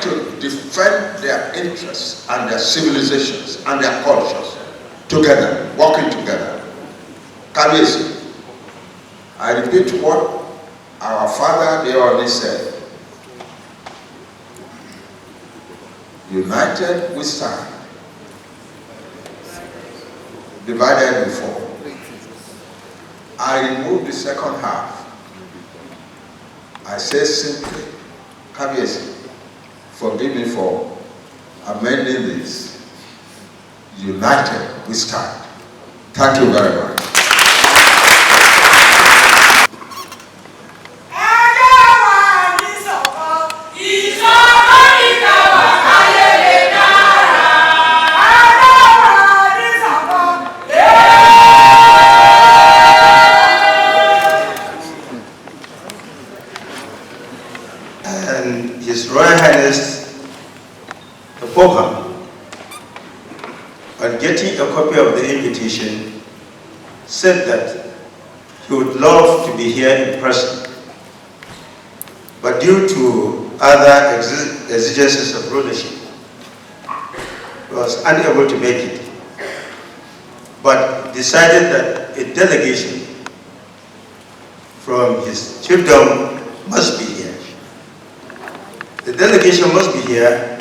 to defend their interests and their civilizations and their cultures together, working together. Kabiyesi, I repeat what our father Deoni said, united we stand, divided we fall. I remove the second half. I say simply, Kabiyesi, forgive me for amending this. United we stand. Thank you very much. attached a copy of the invitation, said that he would love to be here in person, but due to other exigencies of rulership, he was unable to make it, but decided that a delegation from his chiefdom must be here. The delegation must be here,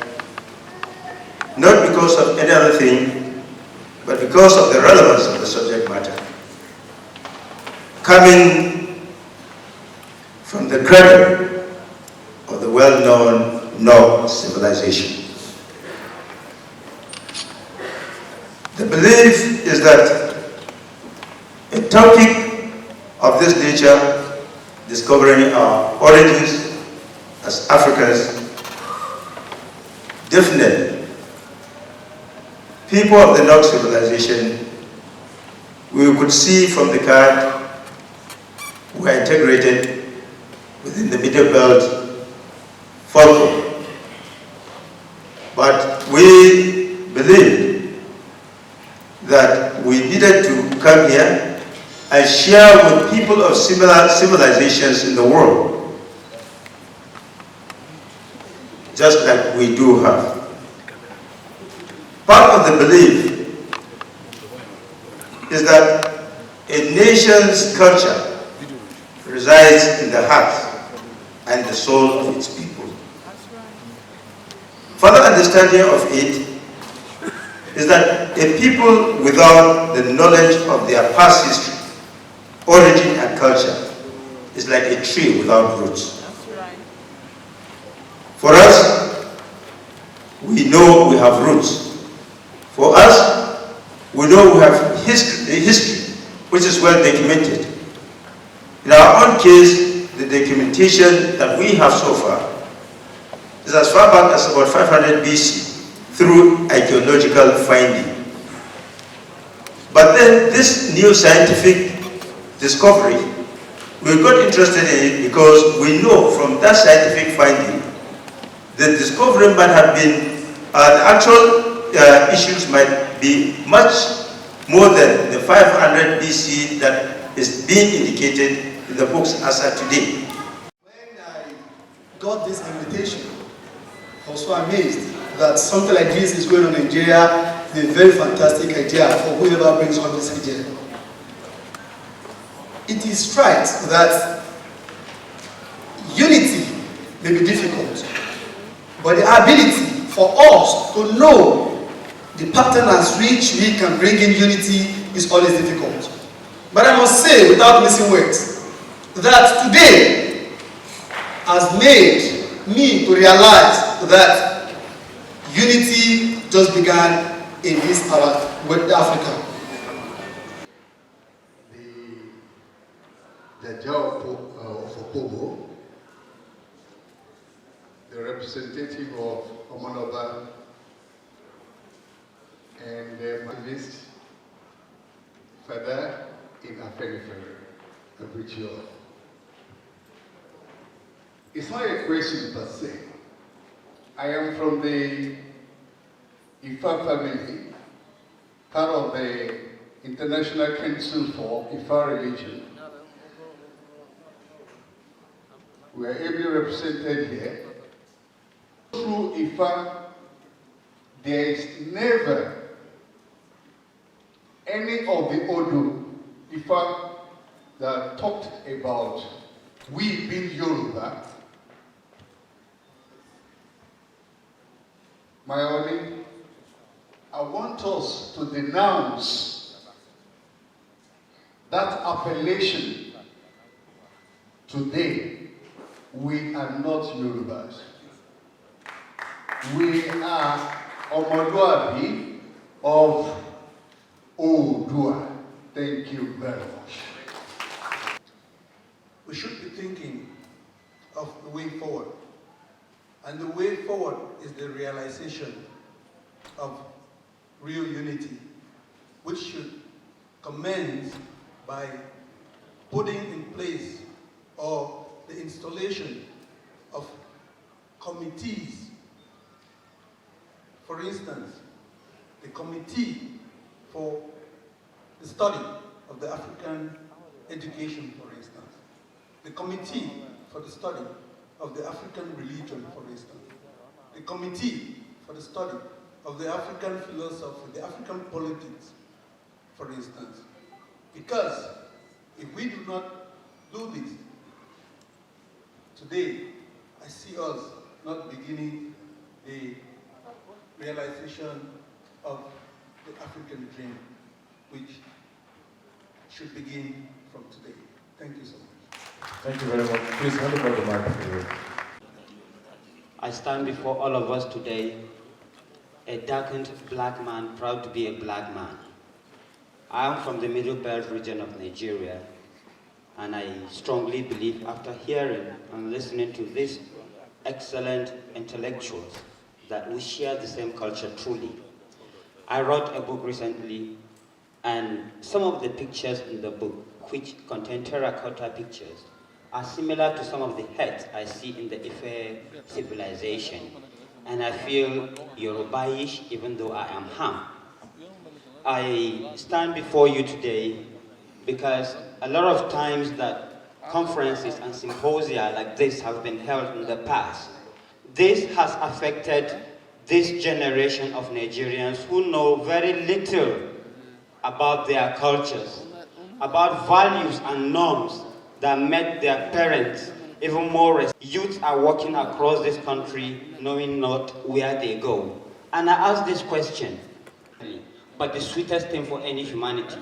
not because of any other thing, but because of the relevance of the subject matter. Coming from the cradle of the well-known Nok civilization. The belief is that a topic of this nature, discovering our origins as Africans, definitely, people of the Nok civilization, we could see from the card, were integrated within the Middle Belt folklore. But we believed that we needed to come here and share with people of similar civilizations in the world, just like we do have. Part of the belief is that a nation's culture resides in the heart and the soul of its people. Further understanding of it is that a people without the knowledge of their past history, origin and culture is like a tree without roots. For us, we know we have roots. For us, we know we have history which is well documented. In our own case, the documentation that we have so far is as far back as about 500 BC through archaeological finding. But then this new scientific discovery, we got interested in it because we know from that scientific finding the discovery might have been, the actual issues might be much more than the 500 BC that is being indicated in the books as of today. When I got this invitation, I was so amazed that something like this is going on in Nigeria. It's a very fantastic idea for whoever brings on this idea. It is right that unity may be difficult, but the ability for us to know the patterns which we can bring in unity is always difficult. But I must say, without missing words, that today has made me to realize that unity just began in this our West Africa. The job of Opobo, the representative of Omoloba, and the activist, Father in Afenifere, Abuja. It's not a question per se. I am from the Ifa family, part of the International Council for Ifa Religion. We are ably represented here. Through Ifa, there is never any of the Odu Ifa that talked about we being Yoruba. My only, I want us to denounce that appellation. Today, we are not Yorubas. We are Omoluabi of Oodua. Thank you very much. We should be thinking of the way forward. And the way forward is the realization of real unity, which should commence by putting in place or the installation of committees. For instance, the Committee for the study of the African education, for instance, the committee for the study of the African religion, for instance, the committee for the study of the African philosophy, the African politics, for instance. Because if we do not do this, today I see us not beginning the realization of the African dream, which should begin from today. Thank you so much. Thank you very much. Please hand over the microphone. I stand before all of us today, a darkened black man, proud to be a black man. I am from the Middle Belt region of Nigeria, and I strongly believe, after hearing and listening to these excellent intellectuals, that we share the same culture truly. I wrote a book recently, and some of the pictures in the book, which contain terracotta pictures, are similar to some of the heads I see in the Ife civilization. And I feel Yoruba-ish, even though I am Ham. I stand before you today because a lot of times that conferences and symposia like this have been held in the past. This has affected this generation of Nigerians who know very little about their cultures, about values and norms that made their parents even more. Youths are walking across this country knowing not where they go. And I ask this question, but the sweetest thing for any humanity: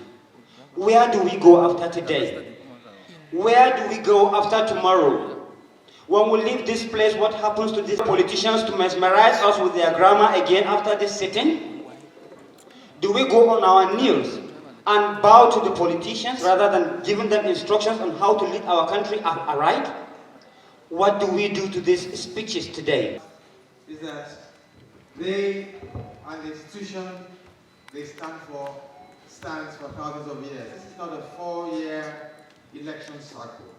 where do we go after today? Where do we go after tomorrow? When we leave this place, what happens to these politicians to mesmerize us with their grammar again after this sitting? Do we go on our knees and bow to the politicians rather than giving them instructions on how to lead our country aright? What do we do to these speeches today? Is that they and the institution they stands for thousands of years. This is not a 4-year election cycle.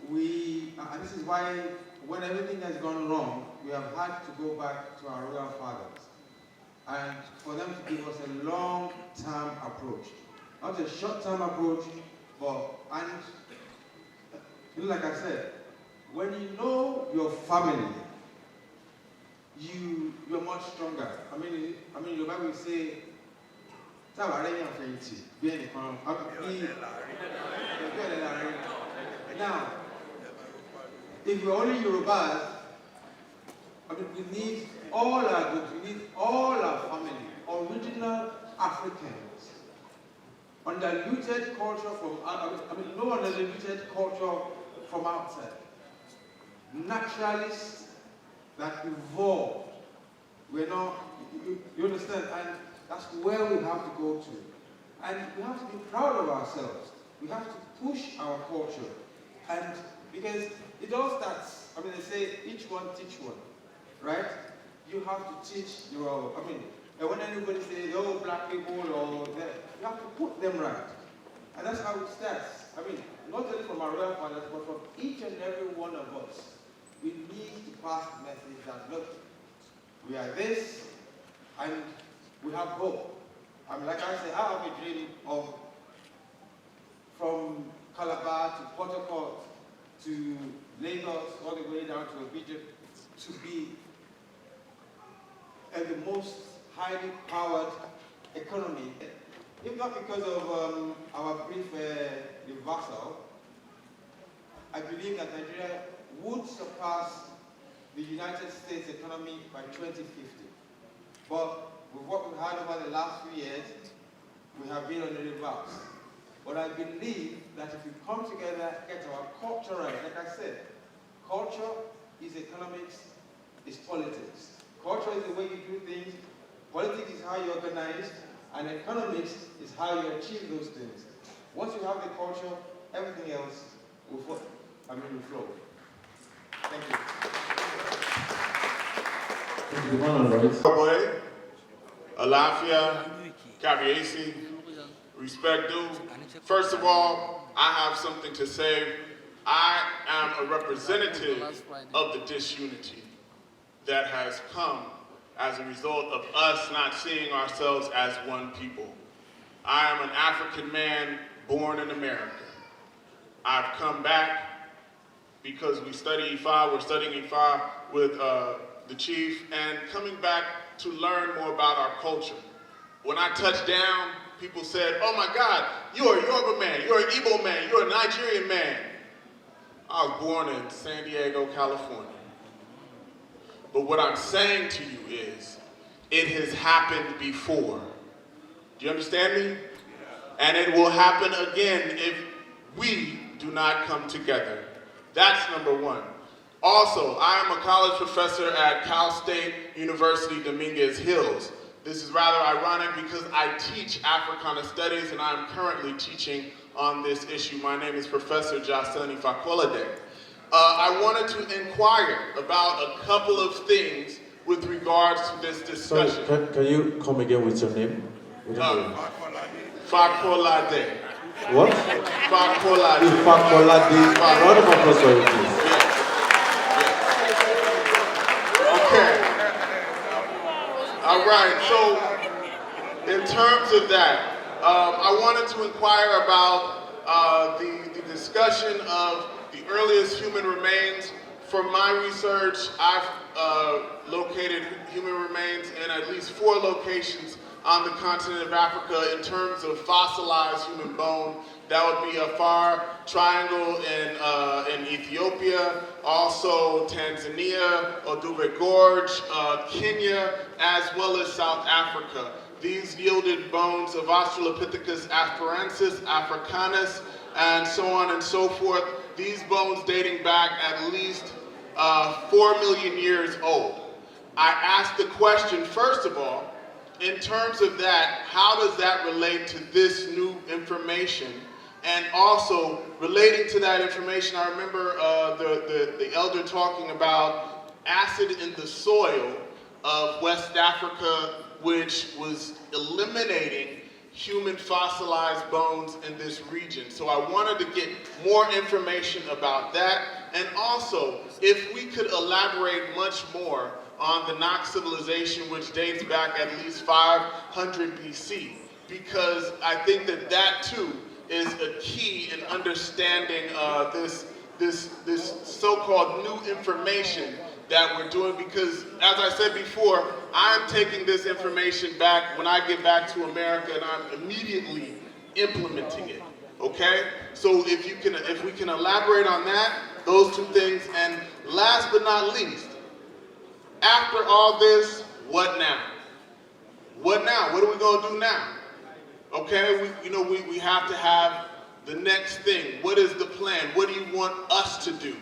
And this is why when everything has gone wrong, we have had to go back to our royal fathers and for them to give us a long-term approach. Not a short-term approach, and like I said, when you know your family, you're much stronger. I mean, your Bible will say, now, if we're only Yorubas, we need all our goods, we need all our family, original Africans, undiluted culture from, no undiluted culture from outside, naturalists that evolved. We're not, you understand? And that's where we have to go to. And we have to be proud of ourselves. We have to push our culture. And because it all starts, they say each one teach one, right? You have to teach your, and when anybody says, oh, black people, or that, you have to put them right. And that's how it starts. Not only from our royal fathers, but from each and every one of us. We need to pass the message that, look, we are this, and we have hope. Like I say, I have a dream of, from Calabar to Port Harcourt to Lagos, all the way down to Egypt, to be the most highly powered economy. If not because of our brief reversal, I believe that Nigeria would surpass the United States economy by 2050. But with what we've had over the last few years, we have been on the reverse. But I believe that if we come together, get our culture right, like I said, culture is economics, is politics. Culture is the way you do things, politics is how you organize, and economics is how you achieve those things. Once you have the culture, everything else will flow. Thank you. Thank you, man, right? Alafia, Kabiesi, respect due. First of all, I have something to say. I am a representative of the disunity that has come as a result of us not seeing ourselves as one people. I am an African man born in America. I've come back because we study Ifa, we're studying Ifa with the chief, and coming back to learn more about our culture. When I touched down, people said, oh my God, you're a Yoruba man, you're an Igbo man, you're a Nigerian man. I was born in San Diego, California. But what I'm saying to you is, it has happened before. Do you understand me? And it will happen again if we do not come together. That's number one. Also, I am a college professor at Cal State University Dominguez Hills. This is rather ironic because I teach Africana Studies and I'm currently teaching on this issue. My name is Professor Jasani Fakolade. I wanted to inquire about a couple of things with regards to this discussion. Sorry, can you come again with your name? Fakolade. What? Fakolade. Fakolade. Round of applause for you, please. Okay. All right, so in terms of that, I wanted to inquire about the discussion of the earliest human remains. From my research, I've located human remains in at least 4 locations on the continent of Africa in terms of fossilized human bone. That would be Afar Triangle in Ethiopia, also Tanzania, Oduber Gorge, Kenya, as well as South Africa. These yielded bones of Australopithecus afarensis, africanus, and so on and so forth. These bones dating back at least 4 million years old. I asked the question, first of all, in terms of that, how does that relate to this new information? And also, relating to that information, I remember the elder talking about acid in the soil of West Africa, which was eliminating human fossilized bones in this region. So I wanted to get more information about that. And also, if we could elaborate much more on the Nox civilization, which dates back at least 500 BC, because I think that that too is a key in understanding this so-called new information that we're doing, because as I said before, I'm taking this information back when I get back to America and I'm immediately implementing it, okay? So if we can elaborate on that, those 2 things, and last but not least, after all this, what now? What now? What are we gonna do now? Okay, we have to have the next thing. What is the plan? What do you want us to do?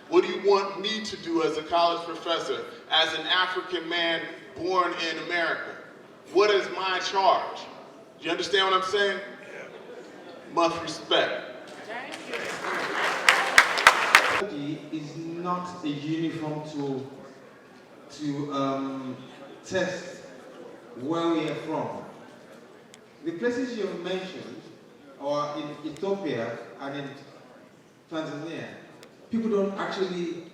What do you want me to do as a college professor, as an African man born in America? What is my charge? Do you understand what I'm saying? Much respect. Is not a uniform to test where we are from. The places you have mentioned are in Ethiopia and in Tanzania. People don't actually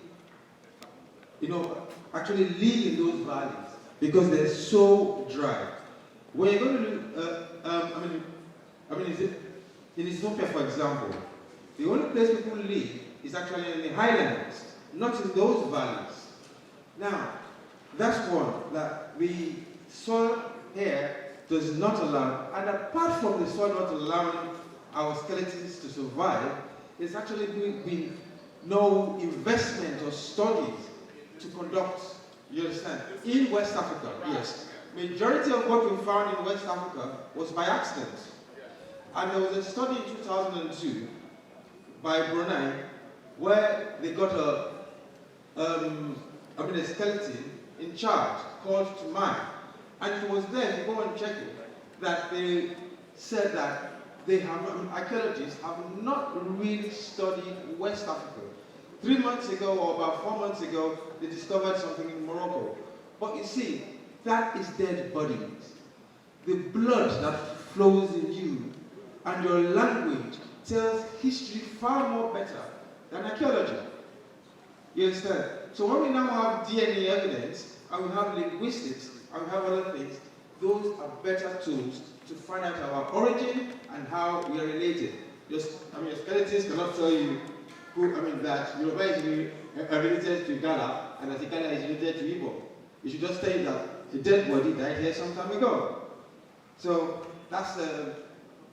live in those valleys because they're so dry. When you're going to in Ethiopia, for example, the only place people live is actually in the highlands, not in those valleys. Now, that's one, that the soil here does not allow, and apart from the soil not allowing our skeletons to survive, there's actually been no investment or studies to conduct, you understand, in West Africa, yes. Majority of what we found in West Africa was by accident. And there was a study in 2002 by Brunei where they got a skeleton in charge called Tumai. And it was there, if you go and check it, that they said that they have, archaeologists have not really studied West Africa. 3 months ago, or about 4 months ago, they discovered something in Morocco. But you see, that is dead bodies. The blood that flows in you and your language tells history far more better than archaeology. You understand? So when we now have DNA evidence and we have linguistics, and we have other things. Those are better tools to find out our origin and how we are related. Your skeletons cannot tell you that Yoruba is related to Igala, and that Igala is related to Igbo. It should just tell you that the dead body died here some time ago. So that's the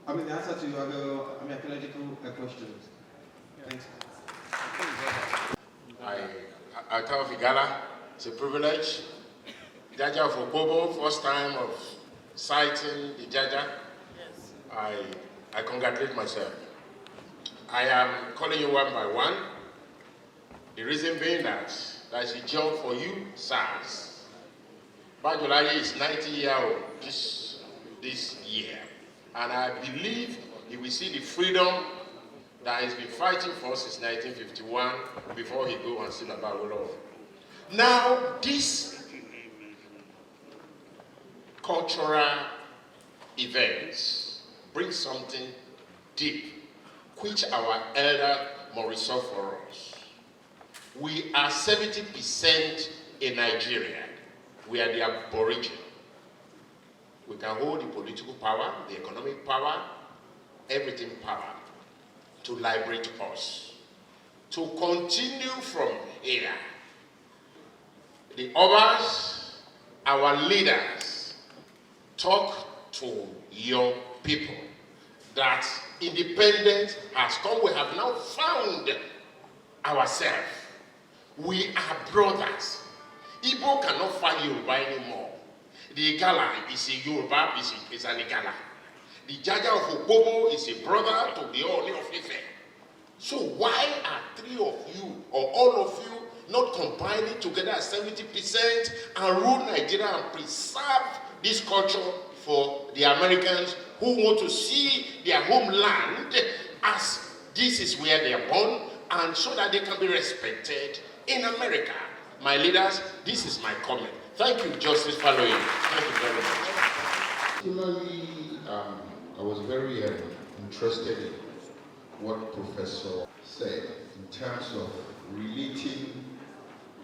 answer to your archaeological questions. Thanks. I come from Igala. It's a privilege. Jaja for Bobo, first time of sighting the Jaja. Yes. I congratulate myself. I am calling you one by one. The reason being that there's a job for you, SARS. Bajolaye is 90 years old this year. And I believe he will see the freedom that he's been fighting for since 1951 before he go and see Babawolowo. Now, this cultural events bring something deep, which our elder must resolve for us. We are 70% in Nigeria. We are the Aborigine. We can hold the political power, the economic power, everything power to liberate us. To continue from here, the others, our leaders, talk to your people that independence has come. We have now found ourselves. We are brothers. Igbo cannot fight Yoruba anymore. The Igala is a Yoruba, is an Igala. The Jaja of Ogbobo is a brother to the Oni of Ife. So why are three of you, or all of you, not combining together as 70% and rule Nigeria and preserve this culture for the Americans who want to see their homeland as this is where they are born, and so that they can be respected in America? My leaders, this is my comment. Thank you, Justice Faloye. Thank you very much. Particularly, I was very interested in what Professor said in terms of relating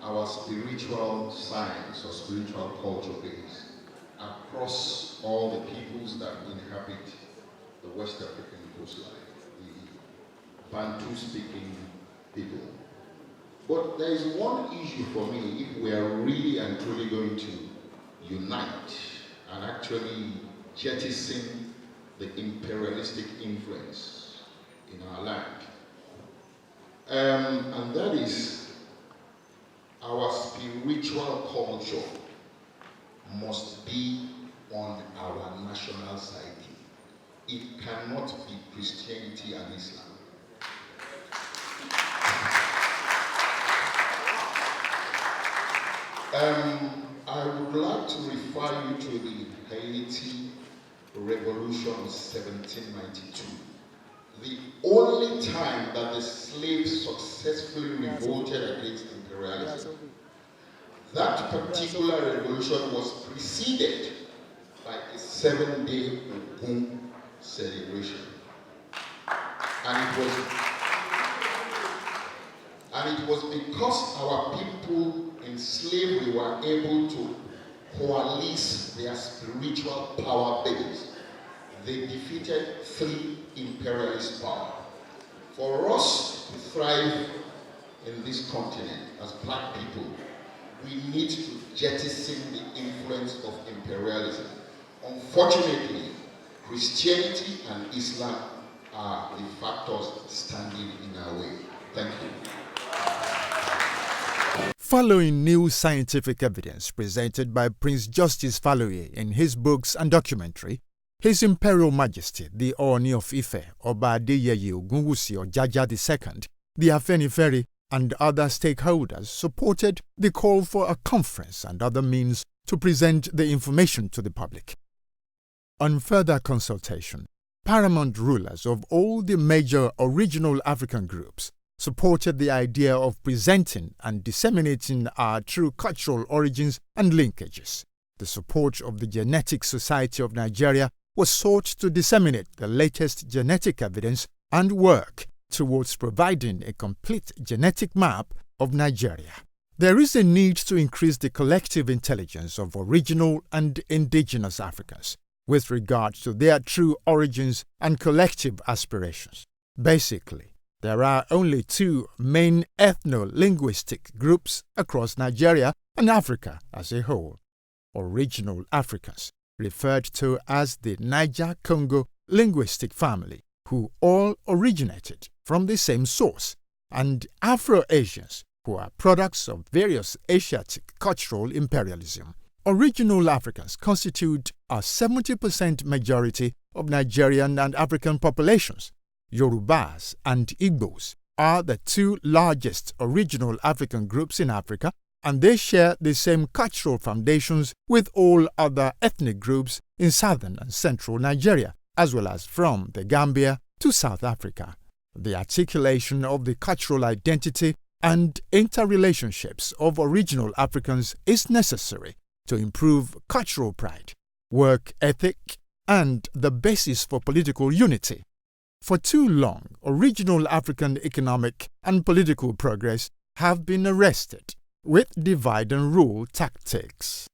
our spiritual science or spiritual culture base across all the peoples that inhabit the West African coastline, the Bantu-speaking people. But there is one issue for me if we are really and truly going to unite and actually jettison the imperialistic influence in our land. And that is our spiritual culture must be on our national psyche. It cannot be Christianity and Islam. I would like to refer you to the Haiti Revolution of 1792. The only time that the slaves successfully revolted against imperialism. That particular revolution was preceded by a 7-day Ogun celebration. And it was because our people in slavery were able to coalesce their spiritual power base. They defeated 3 imperialist powers. For us to thrive in this continent as black people, we need to jettison the influence of imperialism. Unfortunately, Christianity and Islam are the factors standing in our way. Thank you. Following new scientific evidence presented by Prince Justice Faloye in his books and documentary, His Imperial Majesty, the Ooni of Ife, Oba Adeyeye Ogunwusi Ojaja II, the Afenifere, and other stakeholders supported the call for a conference and other means to present the information to the public. On further consultation, paramount rulers of all the major original African groups supported the idea of presenting and disseminating our true cultural origins and linkages. The support of the Genetic Society of Nigeria was sought to disseminate the latest genetic evidence and work towards providing a complete genetic map of Nigeria. There is a need to increase the collective intelligence of original and indigenous Africans with regard to their true origins and collective aspirations. Basically, there are only two main ethno-linguistic groups across Nigeria and Africa as a whole. Original Africans, referred to as the Niger-Congo linguistic family, who all originated from the same source, and Afro-Asians, who are products of various Asiatic cultural imperialism. Original Africans constitute a 70% majority of Nigerian and African populations. Yorubas and Igbos are the two largest original African groups in Africa, and they share the same cultural foundations with all other ethnic groups in southern and central Nigeria, as well as from the Gambia to South Africa. The articulation of the cultural identity and interrelationships of original Africans is necessary to improve cultural pride, work ethic, and the basis for political unity. For too long, original African economic and political progress have been arrested with divide and rule tactics.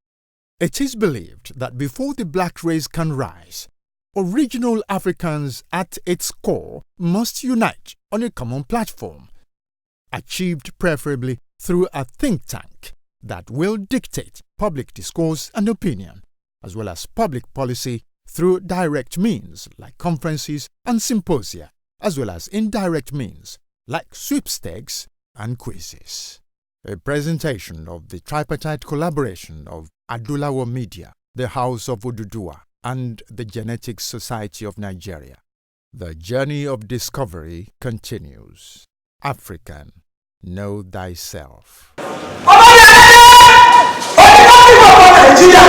It is believed that before the black race can rise, original Africans at its core must unite on a common platform, achieved preferably through a think tank that will dictate public discourse and opinion, as well as public policy through direct means like conferences and symposia, as well as indirect means like sweepstakes and quizzes. A presentation of the tripartite collaboration of Adulawo Media, the House of Oduduwa, and the Genetics Society of Nigeria. The journey of discovery continues. African, know thyself. Nigeria